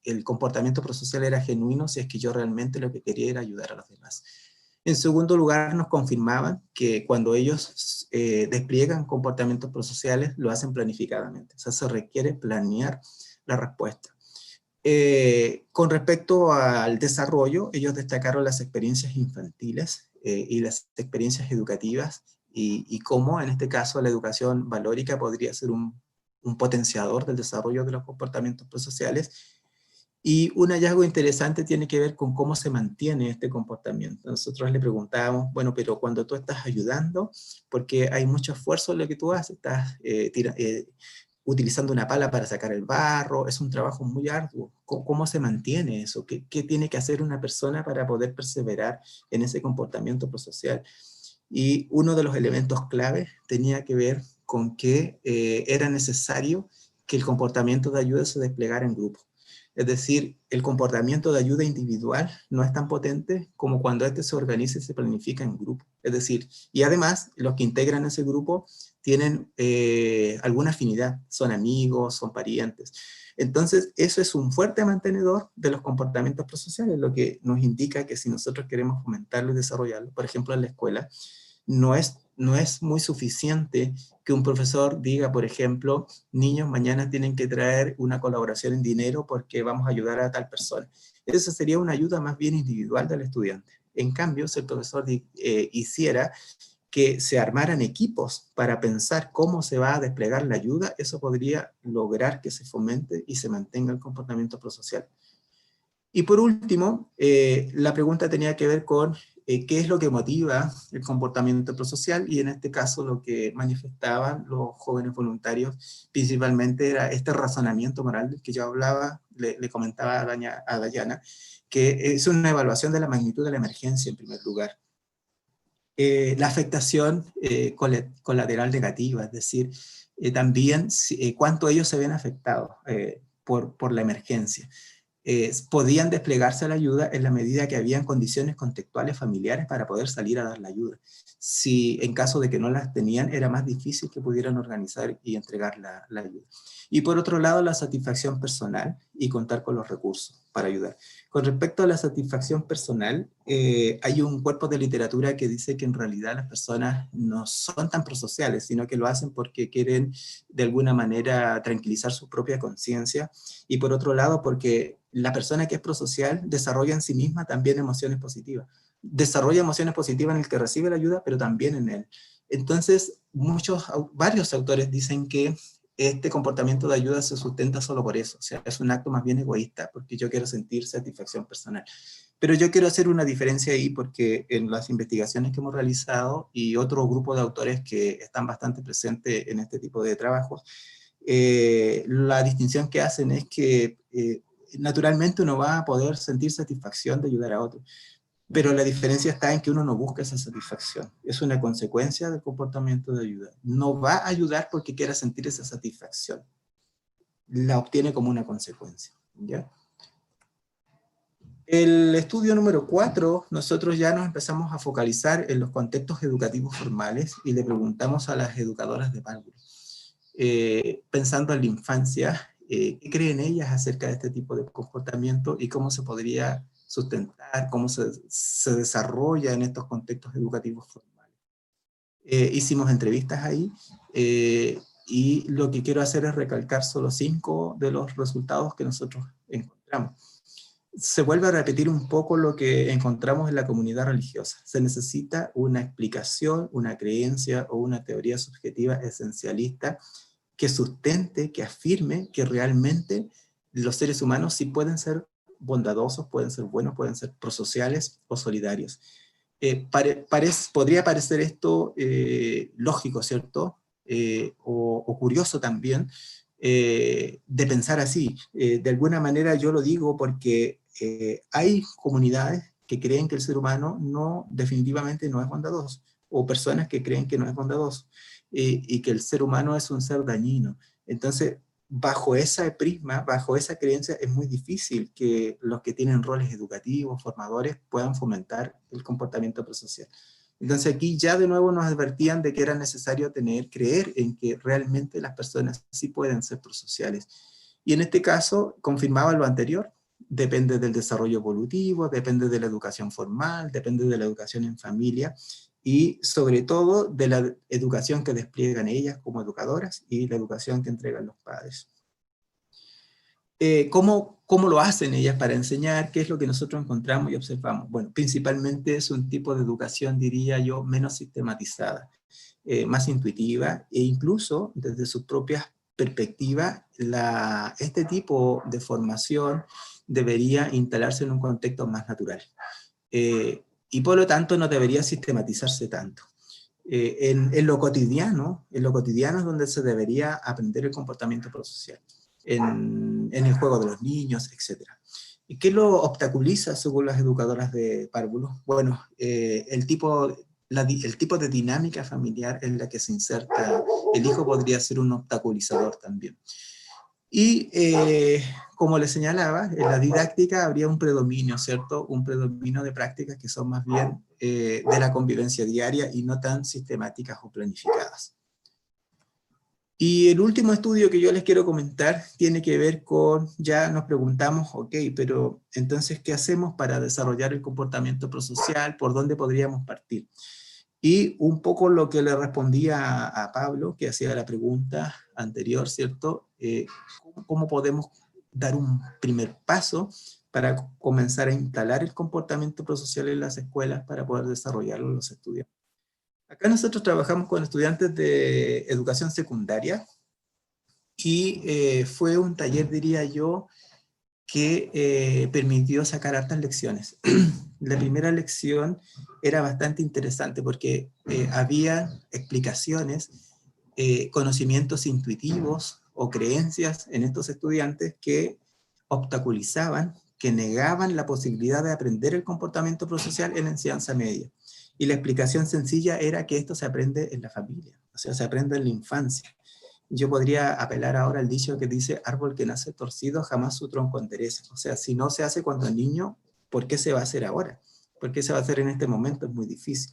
el comportamiento prosocial era genuino si es que yo realmente lo que quería era ayudar a los demás. En segundo lugar, nos confirmaban que cuando ellos despliegan comportamientos prosociales, lo hacen planificadamente. O sea, se requiere planear la respuesta. Con respecto al desarrollo, ellos destacaron las experiencias infantiles y las experiencias educativas y cómo en este caso la educación valórica podría ser un potenciador del desarrollo de los comportamientos prosociales. Y un hallazgo interesante tiene que ver con cómo se mantiene este comportamiento. Nosotros le preguntábamos, bueno, pero cuando tú estás ayudando, porque hay mucho esfuerzo en lo que tú haces, estás utilizando una pala para sacar el barro, es un trabajo muy arduo. ¿Cómo se mantiene eso? ¿Qué tiene que hacer una persona para poder perseverar en ese comportamiento prosocial? Y uno de los elementos clave tenía que ver con que era necesario que el comportamiento de ayuda se desplegara en grupo. Es decir, el comportamiento de ayuda individual no es tan potente como cuando este se organiza y se planifica en grupo. Es decir, y además los que integran ese grupo tienen alguna afinidad, son amigos, son parientes. Entonces, eso es un fuerte mantenedor de los comportamientos prosociales, lo que nos indica que si nosotros queremos fomentarlo y desarrollarlo, por ejemplo, en la escuela, no es muy suficiente que un profesor diga, por ejemplo, niños, mañana tienen que traer una colaboración en dinero porque vamos a ayudar a tal persona. Esa sería una ayuda más bien individual del estudiante. En cambio, si el profesor hiciera que se armaran equipos para pensar cómo se va a desplegar la ayuda, eso podría lograr que se fomente y se mantenga el comportamiento prosocial. Y por último, la pregunta tenía que ver con qué es lo que motiva el comportamiento prosocial, y en este caso lo que manifestaban los jóvenes voluntarios principalmente era este razonamiento moral del que yo hablaba, le comentaba a Dayana, que es una evaluación de la magnitud de la emergencia en primer lugar. La afectación colateral negativa, es decir, también cuánto ellos se ven afectados por la emergencia. Podían desplegarse la ayuda en la medida que habían condiciones contextuales familiares para poder salir a dar la ayuda. Si en caso de que no las tenían, era más difícil que pudieran organizar y entregar la ayuda. Y por otro lado, la satisfacción personal y contar con los recursos para ayudar. Con respecto a la satisfacción personal, hay un cuerpo de literatura que dice que en realidad las personas no son tan prosociales, sino que lo hacen porque quieren de alguna manera tranquilizar su propia conciencia, y por otro lado porque la persona que es prosocial desarrolla en sí misma también emociones positivas. Desarrolla emociones positivas en el que recibe la ayuda, pero también en él. Entonces, varios autores dicen que este comportamiento de ayuda se sustenta solo por eso, o sea, es un acto más bien egoísta, porque yo quiero sentir satisfacción personal. Pero yo quiero hacer una diferencia ahí, porque en las investigaciones que hemos realizado y otro grupo de autores que están bastante presentes en este tipo de trabajos, la distinción que hacen es que naturalmente uno va a poder sentir satisfacción de ayudar a otro, pero la diferencia está en que uno no busca esa satisfacción, es una consecuencia del comportamiento de ayuda. No va a ayudar porque quiera sentir esa satisfacción, la obtiene como una consecuencia, ¿ya? El estudio número 4, nosotros ya nos empezamos a focalizar en los contextos educativos formales y le preguntamos a las educadoras de párvulo, pensando en la infancia, ¿qué creen ellas acerca de este tipo de comportamiento y cómo se podría sustentar, cómo se desarrolla en estos contextos educativos formales? Hicimos entrevistas ahí y lo que quiero hacer es recalcar solo 5 de los resultados que nosotros encontramos. Se vuelve a repetir un poco lo que encontramos en la comunidad religiosa. Se necesita una explicación, una creencia o una teoría subjetiva esencialista que sustente, que afirme que realmente los seres humanos sí pueden ser bondadosos, pueden ser buenos, pueden ser prosociales o solidarios. Podría parecer esto lógico, ¿cierto? O curioso también, de pensar así. De alguna manera yo lo digo porque hay comunidades que creen que el ser humano definitivamente no es bondadoso, o personas que creen que no es bondadoso, y que el ser humano es un ser dañino. Entonces, bajo ese prisma, bajo esa creencia, es muy difícil que los que tienen roles educativos, formadores, puedan fomentar el comportamiento prosocial. Entonces aquí ya de nuevo nos advertían de que era necesario creer en que realmente las personas sí pueden ser prosociales. Y en este caso confirmaba lo anterior. depende del desarrollo evolutivo, depende de la educación formal, depende de la educación en familia, y sobre todo de la educación que despliegan ellas como educadoras y la educación que entregan los padres. ¿Cómo lo hacen ellas para enseñar? ¿Qué es lo que nosotros encontramos y observamos? Bueno, principalmente es un tipo de educación, diría yo, menos sistematizada, más intuitiva, e incluso desde sus propias perspectivas, este tipo de formación debería instalarse en un contexto más natural. Y por lo tanto no debería sistematizarse tanto. En lo cotidiano es donde se debería aprender el comportamiento prosocial, en el juego de los niños, etc. ¿Y qué lo obstaculiza según las educadoras de párvulos? Bueno, el tipo de dinámica familiar en la que se inserta el hijo podría ser un obstaculizador también. Y como le señalaba, en la didáctica habría un predominio, ¿cierto? Un predominio de prácticas que son más bien de la convivencia diaria y no tan sistemáticas o planificadas. Y el último estudio que yo les quiero comentar tiene que ver con, ya nos preguntamos, ok, pero entonces, ¿qué hacemos para desarrollar el comportamiento prosocial? ¿Por dónde podríamos partir? Y un poco lo que le respondía a Pablo, que hacía la pregunta anterior, ¿cierto? ¿Cómo podemos dar un primer paso para comenzar a instalar el comportamiento prosocial en las escuelas para poder desarrollarlo en los estudiantes? Acá nosotros trabajamos con estudiantes de educación secundaria y fue un taller, diría yo, que permitió sacar hartas lecciones. La primera lección era bastante interesante porque había explicaciones, conocimientos intuitivos o creencias en estos estudiantes que obstaculizaban, que negaban la posibilidad de aprender el comportamiento prosocial en la enseñanza media. Y la explicación sencilla era que esto se aprende en la familia, o sea, se aprende en la infancia. Yo podría apelar ahora al dicho que dice, árbol que nace torcido jamás su tronco endereza. O sea, si no se hace cuando es niño, ¿por qué se va a hacer ahora? ¿Por qué se va a hacer en este momento? Es muy difícil.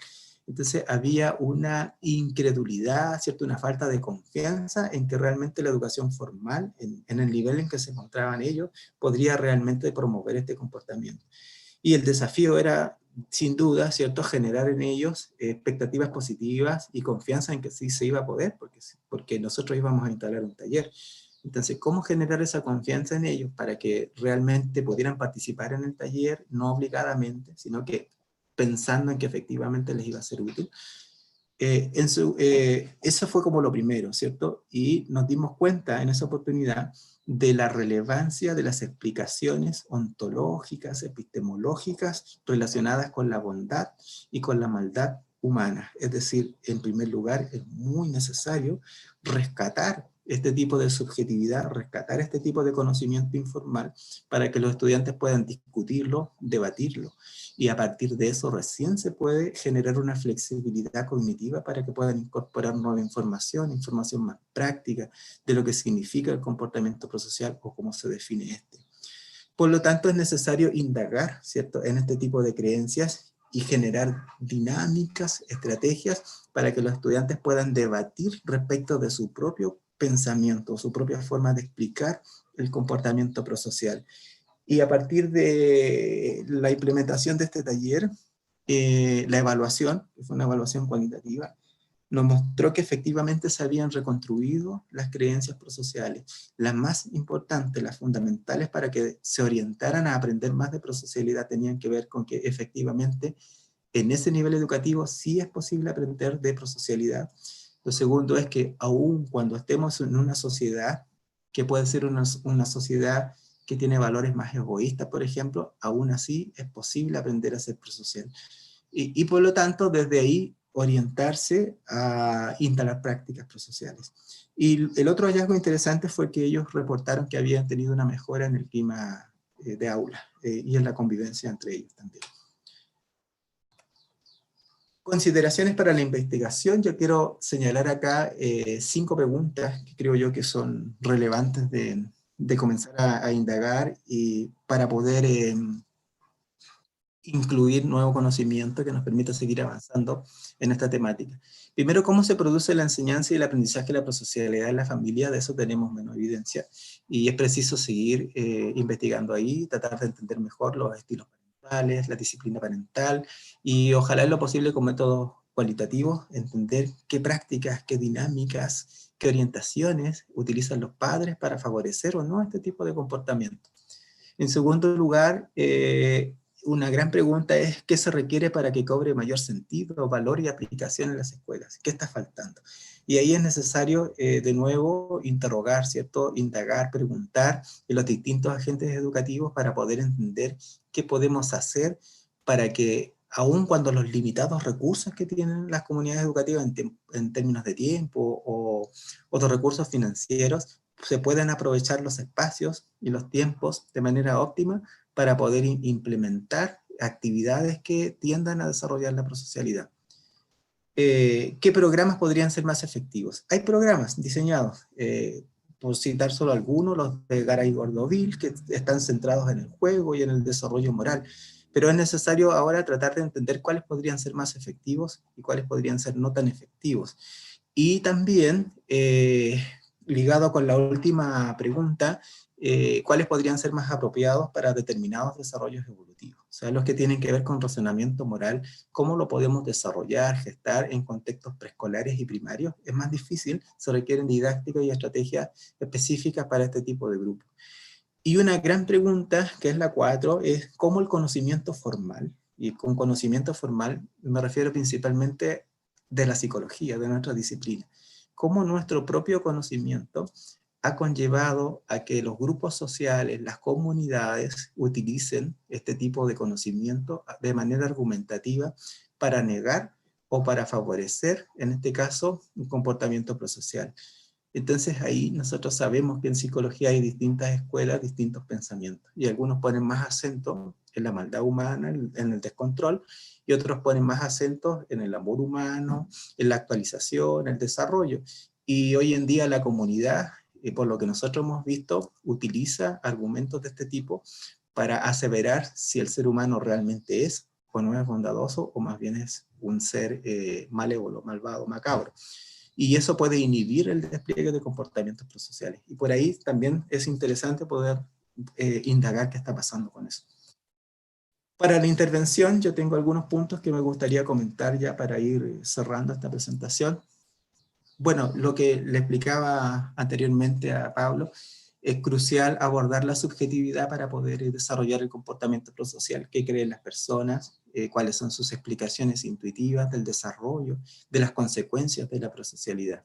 Entonces había una incredulidad, ¿cierto? Una falta de confianza en que realmente la educación formal, en el nivel en que se encontraban ellos, podría realmente promover este comportamiento. Y el desafío era, sin duda, ¿cierto?, generar en ellos expectativas positivas y confianza en que sí se iba a poder, porque nosotros íbamos a instalar un taller. Entonces, ¿cómo generar esa confianza en ellos para que realmente pudieran participar en el taller, no obligadamente, sino que pensando en que efectivamente les iba a ser útil? Eso fue como lo primero, ¿cierto? Y nos dimos cuenta en esa oportunidad de la relevancia de las explicaciones ontológicas, epistemológicas, relacionadas con la bondad y con la maldad humana. Es decir, en primer lugar, es muy necesario rescatar este tipo de subjetividad, rescatar este tipo de conocimiento informal para que los estudiantes puedan discutirlo, debatirlo, y a partir de eso recién se puede generar una flexibilidad cognitiva para que puedan incorporar nueva información más práctica de lo que significa el comportamiento prosocial o cómo se define este. Por lo tanto, es necesario indagar, ¿cierto?, en este tipo de creencias y generar dinámicas, estrategias para que los estudiantes puedan debatir respecto de su propio pensamiento, su propia forma de explicar el comportamiento prosocial. Y a partir de la implementación de este taller, la evaluación, que fue una evaluación cualitativa, nos mostró que efectivamente se habían reconstruido las creencias prosociales. Las más importantes, las fundamentales para que se orientaran a aprender más de prosocialidad tenían que ver con que efectivamente en ese nivel educativo sí es posible aprender de prosocialidad. Lo segundo es que aun cuando estemos en una sociedad, que puede ser una sociedad que tiene valores más egoístas, por ejemplo, aún así es posible aprender a ser prosocial. Y por lo tanto, desde ahí orientarse a instalar prácticas prosociales. Y el otro hallazgo interesante fue que ellos reportaron que habían tenido una mejora en el clima de aula y en la convivencia entre ellos también. Consideraciones para la investigación. Yo quiero señalar acá 5 preguntas que creo yo que son relevantes de comenzar a indagar y para poder incluir nuevo conocimiento que nos permita seguir avanzando en esta temática. Primero, cómo se produce la enseñanza y el aprendizaje de la prosocialidad en la familia, de eso tenemos menos evidencia, y es preciso seguir investigando ahí, tratar de entender mejor los estilos parentales, la disciplina parental, y ojalá en lo posible con métodos cualitativos, entender qué prácticas, qué dinámicas, qué orientaciones utilizan los padres para favorecer o no este tipo de comportamiento. En segundo lugar, una gran pregunta es qué se requiere para que cobre mayor sentido, valor y aplicación en las escuelas. ¿Qué está faltando? Y ahí es necesario, de nuevo, interrogar, ¿cierto? Indagar, preguntar en los distintos agentes educativos para poder entender qué podemos hacer para que, aun cuando los limitados recursos que tienen las comunidades educativas en términos de tiempo o otros recursos financieros, se puedan aprovechar los espacios y los tiempos de manera óptima para poder implementar actividades que tiendan a desarrollar la prosocialidad. ¿Qué programas podrían ser más efectivos? Hay programas diseñados, por citar solo algunos, los de Garay Gordoville, que están centrados en el juego y en el desarrollo moral, pero es necesario ahora tratar de entender cuáles podrían ser más efectivos y cuáles podrían ser no tan efectivos. Y también, ligado con la última pregunta, ¿cuáles podrían ser más apropiados para determinados desarrollos evolutivos? O sea, los que tienen que ver con razonamiento moral, ¿cómo lo podemos desarrollar, gestar en contextos preescolares y primarios? Es más difícil, se requieren didácticas y estrategias específicas para este tipo de grupos. Y una gran pregunta, que es la 4, es cómo el conocimiento formal, y con conocimiento formal me refiero principalmente de la psicología, de nuestra disciplina, cómo nuestro propio conocimiento ha conllevado a que los grupos sociales, las comunidades, utilicen este tipo de conocimiento de manera argumentativa para negar o para favorecer, en este caso, un comportamiento prosocial. Entonces ahí nosotros sabemos que en psicología hay distintas escuelas, distintos pensamientos, y algunos ponen más acento en la maldad humana, en el descontrol, y otros ponen más acento en el amor humano, en la actualización, el desarrollo. Y hoy en día la comunidad, por lo que nosotros hemos visto, utiliza argumentos de este tipo para aseverar si el ser humano realmente es o no es bondadoso, o más bien es un ser malévolo, malvado, macabro. Y eso puede inhibir el despliegue de comportamientos prosociales. Y por ahí también es interesante poder indagar qué está pasando con eso. Para la intervención yo tengo algunos puntos que me gustaría comentar ya para ir cerrando esta presentación. Bueno, lo que le explicaba anteriormente a Pablo, es crucial abordar la subjetividad para poder desarrollar el comportamiento prosocial que creen las personas, cuáles son sus explicaciones intuitivas del desarrollo, de las consecuencias de la prosocialidad.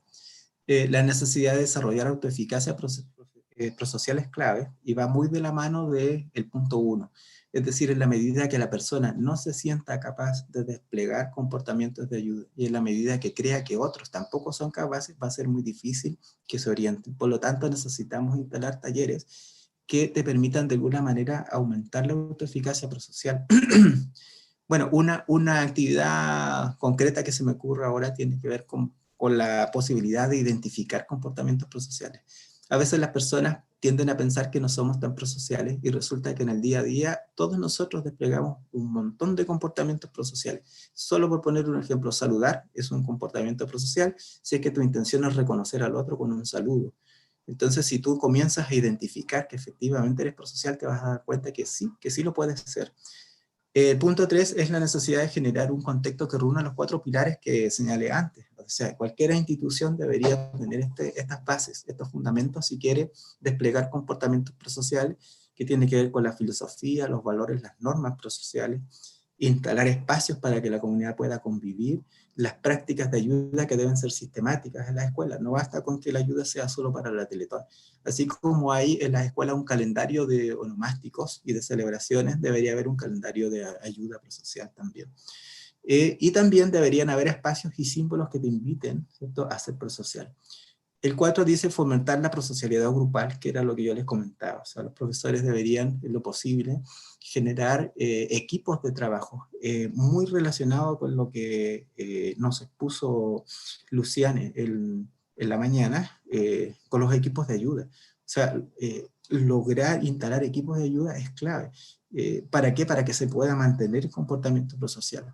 La necesidad de desarrollar autoeficacia prosocial es clave y va muy de la mano del punto 1. Es decir, en la medida que la persona no se sienta capaz de desplegar comportamientos de ayuda y en la medida que crea que otros tampoco son capaces, va a ser muy difícil que se orienten. Por lo tanto, necesitamos instalar talleres que te permitan de alguna manera aumentar la autoeficacia prosocial. Bueno, una actividad concreta que se me ocurre ahora tiene que ver con la posibilidad de identificar comportamientos prosociales. A veces las personas tienden a pensar que no somos tan prosociales y resulta que en el día a día todos nosotros desplegamos un montón de comportamientos prosociales. Solo por poner un ejemplo, saludar es un comportamiento prosocial si es que tu intención es reconocer al otro con un saludo. Entonces, si tú comienzas a identificar que efectivamente eres prosocial, te vas a dar cuenta que sí lo puedes hacer. El punto 3 es la necesidad de generar un contexto que reúna los 4 pilares que señalé antes. O sea, cualquier institución debería tener estas bases, estos fundamentos, si quiere desplegar comportamientos prosociales, que tiene que ver con la filosofía, los valores, las normas prosociales, instalar espacios para que la comunidad pueda convivir, las prácticas de ayuda que deben ser sistemáticas en las escuelas. No basta con que la ayuda sea solo para la Teletón. Así como hay en las escuelas un calendario de onomásticos y de celebraciones, debería haber un calendario de ayuda prosocial también. Y también deberían haber espacios y símbolos que te inviten, ¿cierto?, a ser prosocial. El 4 dice fomentar la prosocialidad grupal, que era lo que yo les comentaba. O sea, los profesores deberían, en lo posible, generar equipos de trabajo, muy relacionado con lo que nos expuso Luciane en la mañana, con los equipos de ayuda. sea, lograr instalar equipos de ayuda es clave. ¿Para qué? Para que se pueda mantener el comportamiento prosocial.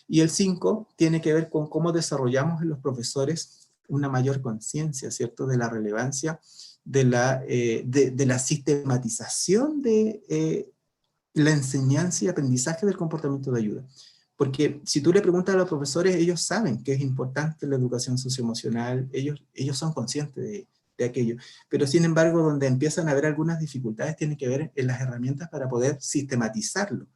Y el 5 tiene que ver con cómo desarrollamos en los profesores una mayor conciencia, ¿cierto?, de la relevancia de la sistematización de la enseñanza y aprendizaje del comportamiento de ayuda. Porque si tú le preguntas a los profesores, ellos saben que es importante la educación socioemocional, ellos son conscientes de aquello. Pero sin embargo, donde empiezan a haber algunas dificultades, tiene que ver en las herramientas para poder sistematizarlo,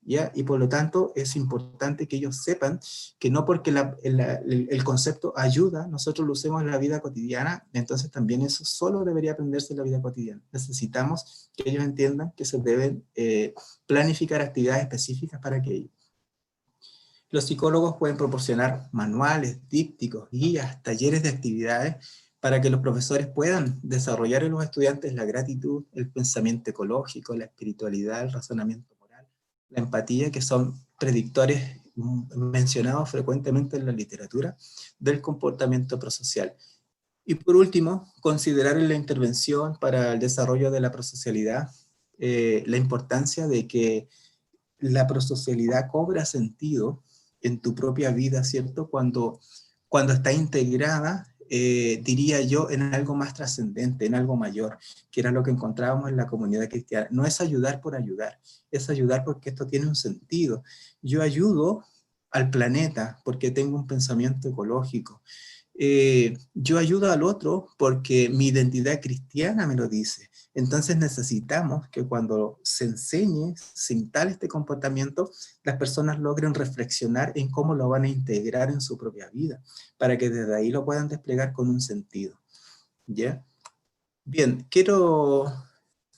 ¿ya? Y por lo tanto, es importante que ellos sepan que no porque el concepto ayuda, nosotros lo usemos en la vida cotidiana, entonces también eso solo debería aprenderse en la vida cotidiana. Necesitamos que ellos entiendan que se deben planificar actividades específicas para aquello. Los psicólogos pueden proporcionar manuales, dípticos, guías, talleres de actividades para que los profesores puedan desarrollar en los estudiantes la gratitud, el pensamiento ecológico, la espiritualidad, el razonamiento moral, la empatía, que son predictores mencionados frecuentemente en la literatura del comportamiento prosocial. Y por último, considerar en la intervención para el desarrollo de la prosocialidad la importancia de que la prosocialidad cobra sentido en tu propia vida, ¿cierto? Cuando está integrada, diría yo, en algo más trascendente, en algo mayor, que era lo que encontrábamos en la comunidad cristiana. No es ayudar por ayudar, es ayudar porque esto tiene un sentido. Yo ayudo al planeta porque tengo un pensamiento ecológico. Yo ayudo al otro porque mi identidad cristiana me lo dice. Entonces necesitamos que cuando se enseñe, se instale este comportamiento, las personas logren reflexionar en cómo lo van a integrar en su propia vida, para que desde ahí lo puedan desplegar con un sentido. ¿Ya? Bien, quiero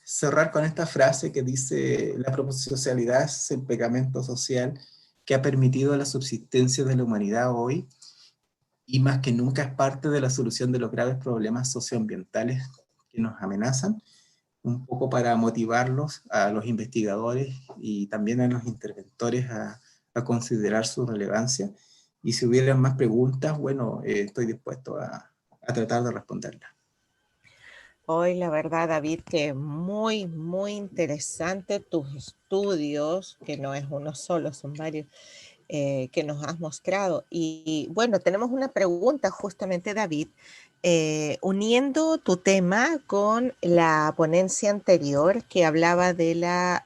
cerrar con esta frase que dice: la prosocialidad es el pegamento social que ha permitido la subsistencia de la humanidad hoy, y más que nunca es parte de la solución de los graves problemas socioambientales que nos amenazan, un poco para motivarlos a los investigadores y también a los interventores a considerar su relevancia. Y si hubieran más preguntas, bueno, estoy dispuesto a tratar de responderlas. Hoy, la verdad, David, que muy, muy interesante tus estudios, que no es uno solo, son varios, que nos has mostrado. Y bueno, tenemos una pregunta justamente, David, uniendo tu tema con la ponencia anterior que hablaba de la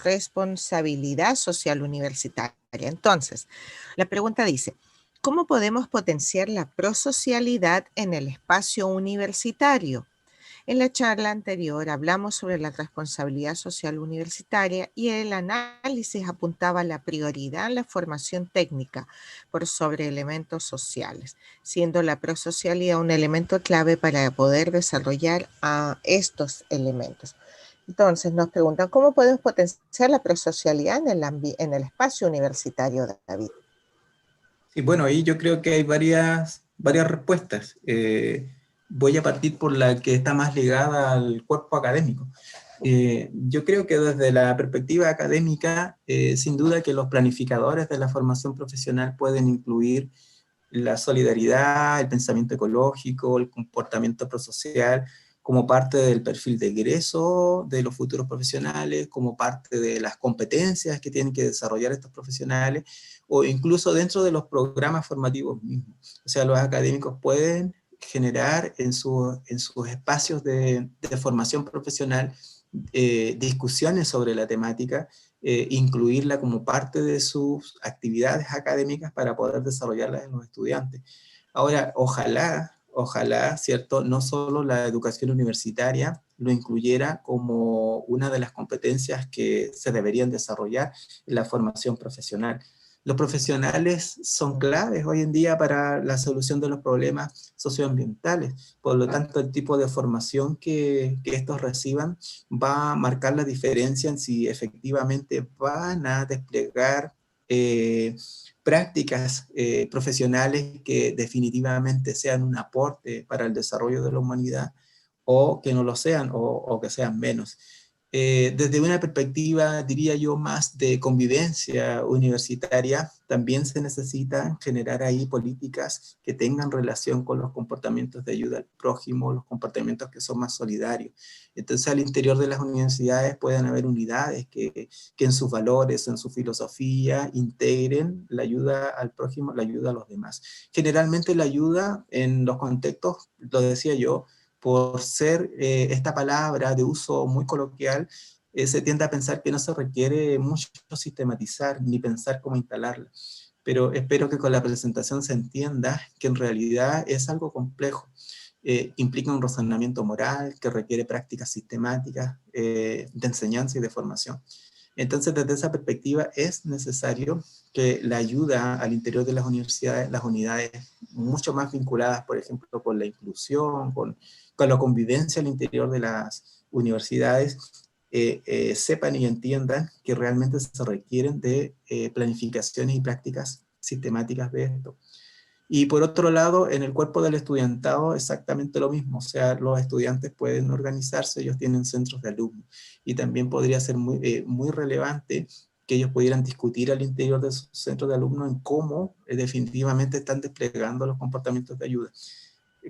responsabilidad social universitaria. Entonces, la pregunta dice: ¿cómo podemos potenciar la prosocialidad en el espacio universitario? En la charla anterior hablamos sobre la responsabilidad social universitaria y el análisis apuntaba a la prioridad en la formación técnica por sobre elementos sociales, siendo la prosocialidad un elemento clave para poder desarrollar a estos elementos. Entonces nos preguntan, ¿cómo podemos potenciar la prosocialidad en el espacio universitario, David? Sí, bueno, ahí yo creo que hay varias respuestas. Voy a partir por la que está más ligada al cuerpo académico. Yo creo que desde la perspectiva académica, sin duda que los planificadores de la formación profesional pueden incluir la solidaridad, el pensamiento ecológico, el comportamiento prosocial, como parte del perfil de egreso de los futuros profesionales, como parte de las competencias que tienen que desarrollar estos profesionales, o incluso dentro de los programas formativos mismos. O sea, los académicos pueden generar en sus espacios de formación profesional discusiones sobre la temática, incluirla como parte de sus actividades académicas para poder desarrollarlas en los estudiantes. Ahora, ojalá, ¿cierto?, no solo la educación universitaria lo incluyera como una de las competencias que se deberían desarrollar en la formación profesional. Los profesionales son claves hoy en día para la solución de los problemas socioambientales. Por lo tanto, el tipo de formación que estos reciban va a marcar la diferencia en si efectivamente van a desplegar prácticas profesionales que definitivamente sean un aporte para el desarrollo de la humanidad, o que no lo sean, o que sean menos. Desde una perspectiva, diría yo, más de convivencia universitaria, también se necesita generar ahí políticas que tengan relación con los comportamientos de ayuda al prójimo, los comportamientos que son más solidarios. Entonces, al interior de las universidades pueden haber unidades que en sus valores, en su filosofía, integren la ayuda al prójimo, la ayuda a los demás. Generalmente la ayuda en los contextos, lo decía yo, por ser esta palabra de uso muy coloquial, se tiende a pensar que no se requiere mucho sistematizar ni pensar cómo instalarla. Pero espero que con la presentación se entienda que en realidad es algo complejo. Implica un razonamiento moral que requiere prácticas sistemáticas de enseñanza y de formación. Entonces, desde esa perspectiva, es necesario que la ayuda al interior de las universidades, las unidades mucho más vinculadas, por ejemplo, con la inclusión, con la convivencia al interior de las universidades, sepan y entiendan que realmente se requieren de planificaciones y prácticas sistemáticas de esto. Y por otro lado, en el cuerpo del estudiantado exactamente lo mismo, o sea, los estudiantes pueden organizarse, ellos tienen centros de alumnos, y también podría ser muy relevante que ellos pudieran discutir al interior de sus centros de alumnos en cómo definitivamente están desplegando los comportamientos de ayuda.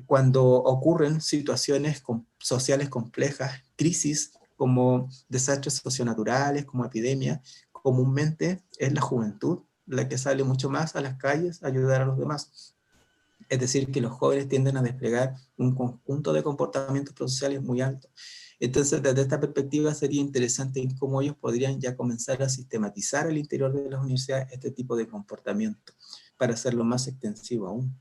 Cuando ocurren situaciones sociales complejas, crisis como desastres socionaturales, como epidemias, comúnmente es la juventud la que sale mucho más a las calles a ayudar a los demás. Es decir, que los jóvenes tienden a desplegar un conjunto de comportamientos prosociales muy altos. Entonces, desde esta perspectiva sería interesante cómo ellos podrían ya comenzar a sistematizar al interior de las universidades este tipo de comportamiento para hacerlo más extensivo aún.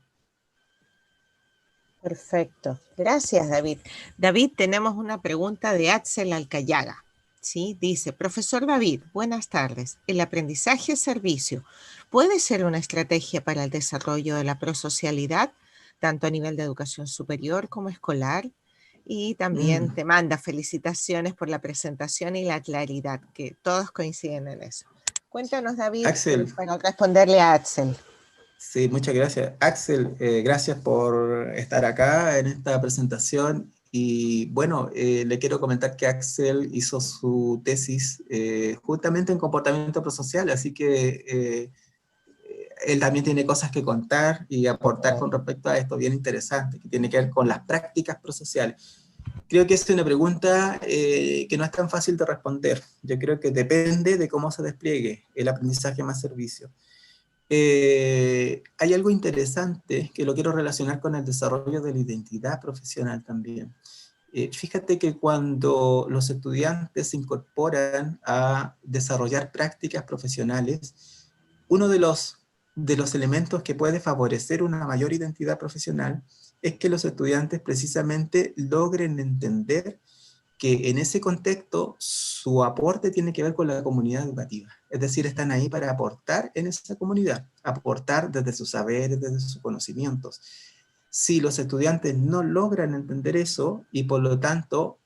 Perfecto. Gracias, David. David, tenemos una pregunta de Axel Alcayaga. ¿Sí? Dice, profesor David, buenas tardes. ¿El aprendizaje-servicio puede ser una estrategia para el desarrollo de la prosocialidad, tanto a nivel de educación superior como escolar? Y también te manda felicitaciones por la presentación y la claridad, que todos coinciden en eso. Cuéntanos, David, Axel, para responderle a Axel. sí, muchas gracias. Axel, gracias por estar acá en esta presentación. Y bueno, le quiero comentar que Axel hizo su tesis justamente en comportamiento prosocial, así que él también tiene cosas que contar y aportar con respecto a esto, bien interesante, que tiene que ver con las prácticas prosociales. Creo que es una pregunta que no es tan fácil de responder. Yo creo que depende de cómo se despliegue el aprendizaje más servicio. Hay algo interesante que lo quiero relacionar con el desarrollo de la identidad profesional también. Fíjate que cuando los estudiantes se incorporan a desarrollar prácticas profesionales, uno de los elementos que puede favorecer una mayor identidad profesional es que los estudiantes precisamente logren entender que en ese contexto su aporte tiene que ver con la comunidad educativa. Es decir, están ahí para aportar en esa comunidad, aportar desde sus saberes, desde sus conocimientos. Si los estudiantes no logran entender eso y por lo tanto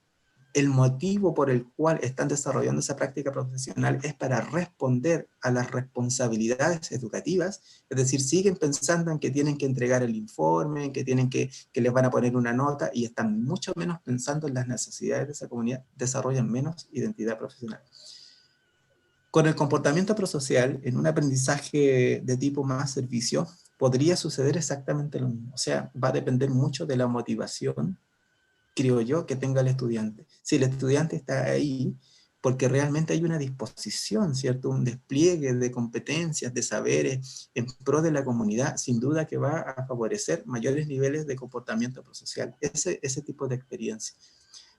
el motivo por el cual están desarrollando esa práctica profesional es para responder a las responsabilidades educativas, es decir, siguen pensando en que tienen que entregar el informe, en que que les van a poner una nota y están mucho menos pensando en las necesidades de esa comunidad, desarrollan menos identidad profesional. Con el comportamiento prosocial, en un aprendizaje de tipo más servicio, podría suceder exactamente lo mismo. O sea, va a depender mucho de la motivación, creo yo, que tenga el estudiante. Si el estudiante está ahí porque realmente hay una disposición, ¿cierto? Un despliegue de competencias, de saberes en pro de la comunidad, sin duda que va a favorecer mayores niveles de comportamiento prosocial, ese tipo de experiencia.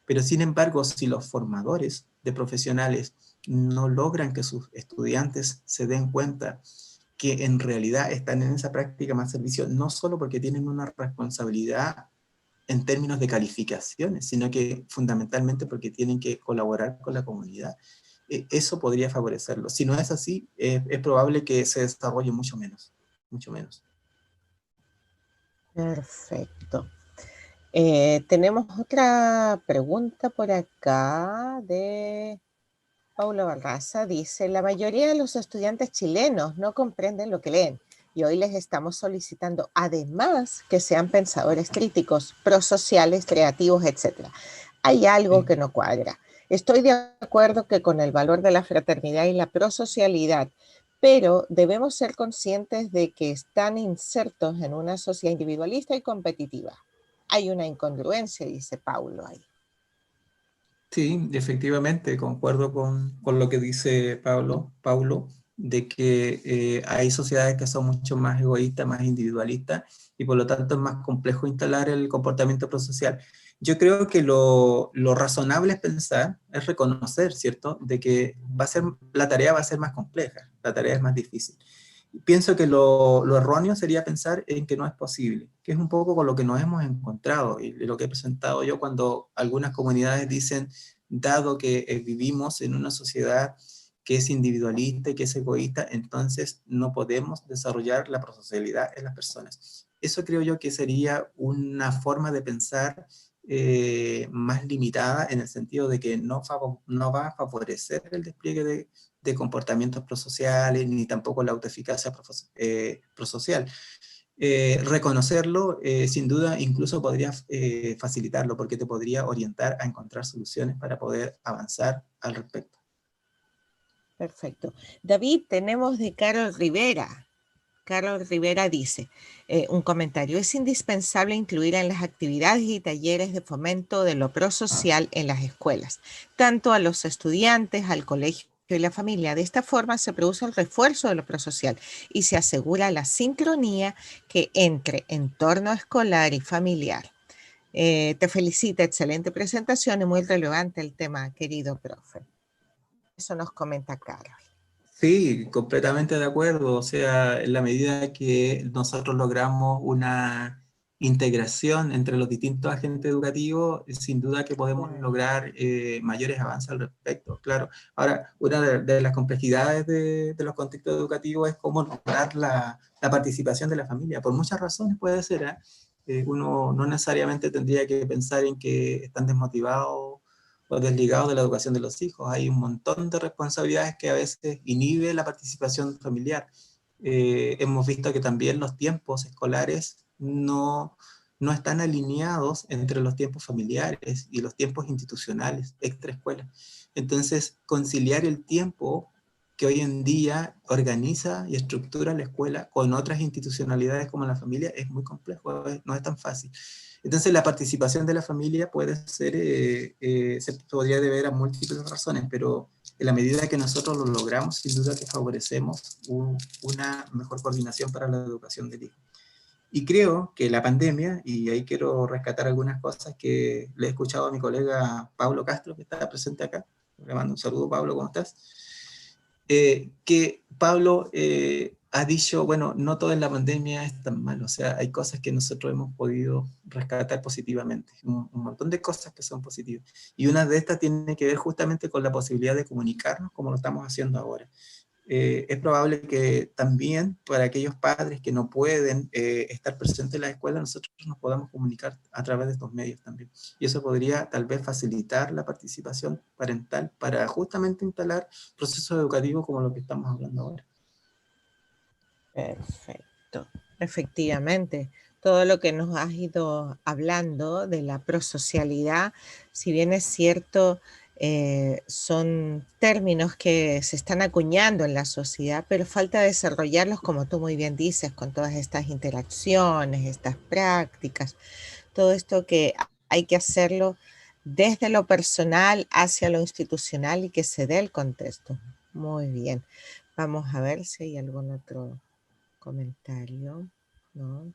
Pero sin embargo, si los formadores de profesionales no logran que sus estudiantes se den cuenta que en realidad están en esa práctica más servicio, no solo porque tienen una responsabilidad en términos de calificaciones, sino que fundamentalmente porque tienen que colaborar con la comunidad. Eso podría favorecerlo. Si no es así, es probable que se desarrolle mucho menos, mucho menos. Perfecto. Tenemos otra pregunta por acá de Paula Barraza. Dice, la mayoría de los estudiantes chilenos no comprenden lo que leen y hoy les estamos solicitando además que sean pensadores críticos, prosociales, creativos, etc. Hay algo que no cuadra. Estoy de acuerdo que con el valor de la fraternidad y la prosocialidad, pero debemos ser conscientes de que están insertos en una sociedad individualista y competitiva. Hay una incongruencia, dice Paulo ahí. Sí, efectivamente, concuerdo con lo que dice Paulo, de que hay sociedades que son mucho más egoístas, más individualistas, y por lo tanto es más complejo instalar el comportamiento prosocial. Yo creo que lo razonable es pensar, es reconocer, ¿cierto?, de que la tarea va a ser más compleja, la tarea es más difícil. Pienso que lo erróneo sería pensar en que no es posible, que es un poco con lo que nos hemos encontrado y lo que he presentado yo cuando algunas comunidades dicen, dado que vivimos en una sociedad que es individualista y que es egoísta, entonces no podemos desarrollar la prosocialidad en las personas. Eso creo yo que sería una forma de pensar más limitada en el sentido de que no va a favorecer el despliegue de comportamientos prosociales, ni tampoco la autoeficacia prosocial. Reconocerlo, sin duda, incluso podría facilitarlo, porque te podría orientar a encontrar soluciones para poder avanzar al respecto. Perfecto. David, tenemos de Carol Rivera. Carol Rivera dice, un comentario, es indispensable incluir en las actividades y talleres de fomento de lo prosocial en las escuelas, tanto a los estudiantes, al colegio y la familia. De esta forma se produce el refuerzo de lo prosocial y se asegura la sincronía que entre entorno escolar y familiar. Te felicito, excelente presentación y muy relevante el tema, querido profe. Eso nos comenta Carol. Sí, completamente de acuerdo. O sea, en la medida que nosotros logramos una integración entre los distintos agentes educativos, sin duda que podemos lograr mayores avances al respecto, claro. Ahora, una de las complejidades de los contextos educativos es cómo lograr la participación de la familia. Por muchas razones puede ser, ¿eh? Uno no necesariamente tendría que pensar en que están desmotivados o desligados de la educación de los hijos. Hay un montón de responsabilidades que a veces inhibe la participación familiar. Hemos visto que también los tiempos escolares no están alineados entre los tiempos familiares y los tiempos institucionales, extraescuela. Entonces, conciliar el tiempo que hoy en día organiza y estructura la escuela con otras institucionalidades como la familia es muy complejo, no es tan fácil. Entonces la participación de la familia puede ser, se podría deber a múltiples razones, pero en la medida que nosotros lo logramos, sin duda que favorecemos una mejor coordinación para la educación del hijo. Y creo que la pandemia, y ahí quiero rescatar algunas cosas que le he escuchado a mi colega Pablo Castro, que está presente acá. Le mando un saludo, Pablo, ¿cómo estás? Que Pablo ha dicho, bueno, no todo en la pandemia es tan malo, o sea, hay cosas que nosotros hemos podido rescatar positivamente, un montón de cosas que son positivas. Y una de estas tiene que ver justamente con la posibilidad de comunicarnos como lo estamos haciendo ahora. Es probable que también para aquellos padres que no pueden estar presentes en la escuela, nosotros nos podamos comunicar a través de estos medios también. Y eso podría tal vez facilitar la participación parental para justamente instalar procesos educativos como lo que estamos hablando ahora. Perfecto, efectivamente. Todo lo que nos has ido hablando de la prosocialidad, si bien es cierto, son términos que se están acuñando en la sociedad, pero falta desarrollarlos, como tú muy bien dices, con todas estas interacciones, estas prácticas, todo esto que hay que hacerlo desde lo personal hacia lo institucional y que se dé el contexto. Muy bien. Vamos a ver si hay algún otro comentario, ¿no?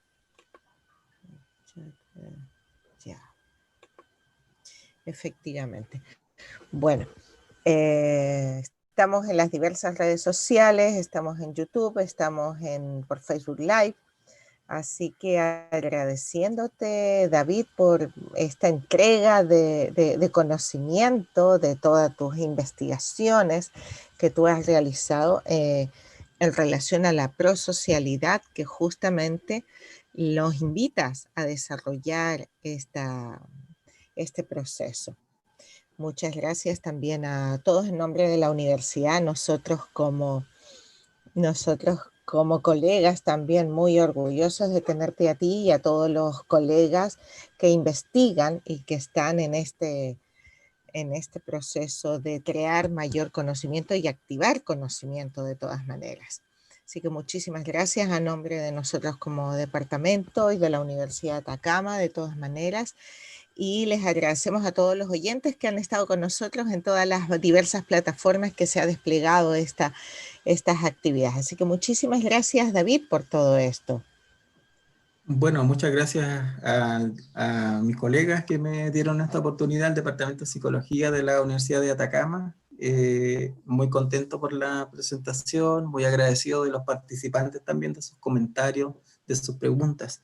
Ya. Efectivamente. Bueno, estamos en las diversas redes sociales, estamos en YouTube, estamos por Facebook Live, así que agradeciéndote, David, por esta entrega de conocimiento de todas tus investigaciones que tú has realizado en relación a la prosocialidad, que justamente los invitas a desarrollar este proceso. Muchas gracias también a todos en nombre de la universidad, nosotros como colegas también muy orgullosos de tenerte a ti y a todos los colegas que investigan y que están en en este proceso de crear mayor conocimiento y activar conocimiento de todas maneras. Así que muchísimas gracias a nombre de nosotros como departamento y de la Universidad de Atacama, de todas maneras. Y les agradecemos a todos los oyentes que han estado con nosotros en todas las diversas plataformas que se ha desplegado estas actividades. Así que muchísimas gracias, David, por todo esto. Bueno, muchas gracias a mis colegas que me dieron esta oportunidad, al Departamento de Psicología de la Universidad de Atacama. Muy contento por la presentación, muy agradecido de los participantes también, de sus comentarios, de sus preguntas.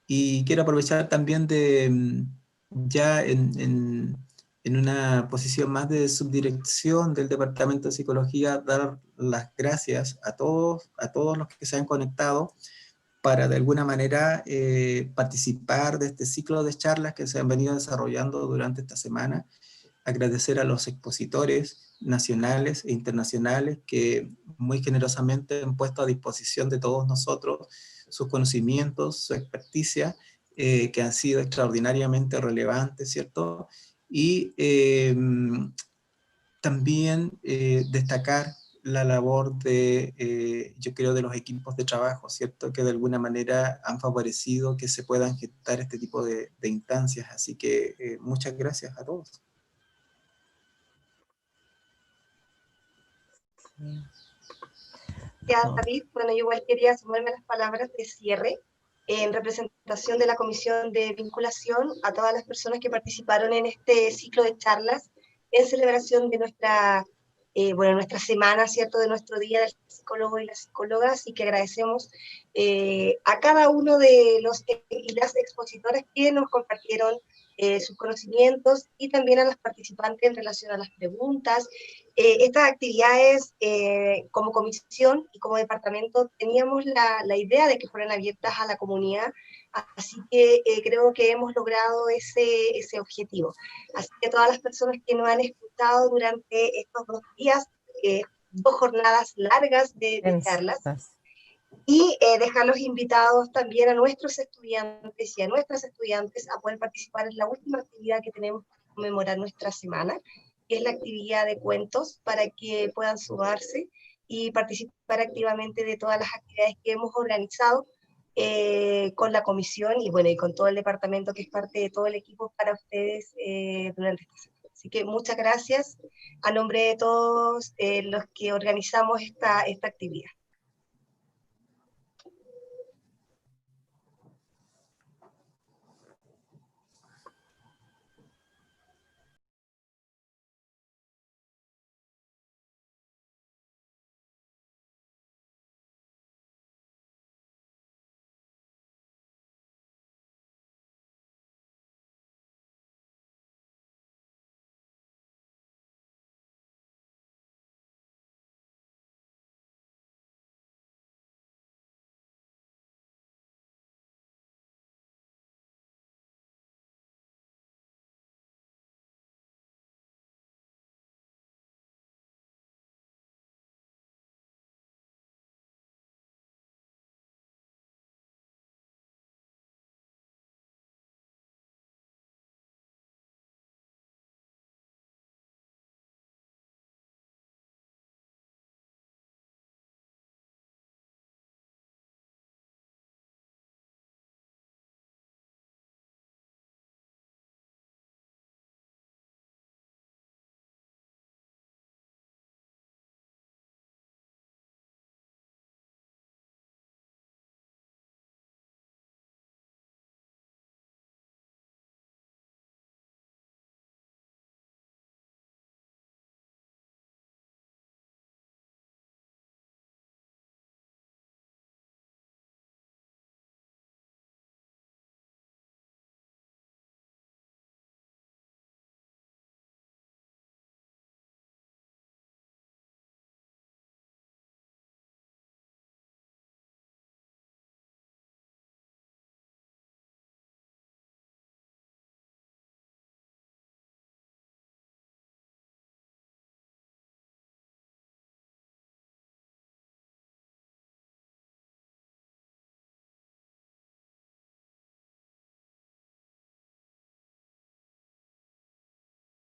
Y quiero aprovechar también de, ya en una posición más de subdirección del Departamento de Psicología, dar las gracias a todos los que se han conectado para de alguna manera participar de este ciclo de charlas que se han venido desarrollando durante esta semana. Agradecer a los expositores nacionales e internacionales que muy generosamente han puesto a disposición de todos nosotros sus conocimientos, su experticia, que han sido extraordinariamente relevantes, ¿cierto? Y también destacar la labor de, yo creo, de los equipos de trabajo, ¿cierto? Que de alguna manera han favorecido que se puedan gestar este tipo de instancias. Así que muchas gracias a todos. Gracias, David. Bueno, yo igual quería sumarme a las palabras de cierre en representación de la Comisión de Vinculación a todas las personas que participaron en este ciclo de charlas en celebración de nuestra semana, ¿cierto?, de nuestro Día del Psicólogo y las Psicólogas, y que agradecemos a cada uno de los y las expositoras que nos compartieron sus conocimientos, y también a los participantes en relación a las preguntas. Estas actividades, como comisión y como departamento, teníamos la idea de que fueran abiertas a la comunidad, así que creo que hemos logrado ese objetivo. Así que todas las personas que nos han escuchado durante estos 2 días, 2 jornadas largas de charlas, y dejarlos invitados también a nuestros estudiantes y a nuestras estudiantes a poder participar en la última actividad que tenemos para conmemorar nuestra semana, que es la actividad de cuentos, para que puedan sumarse y participar activamente de todas las actividades que hemos organizado con la comisión y, bueno, y con todo el departamento, que es parte de todo el equipo, para ustedes durante esta semana. Así que muchas gracias a nombre de todos los que organizamos esta actividad.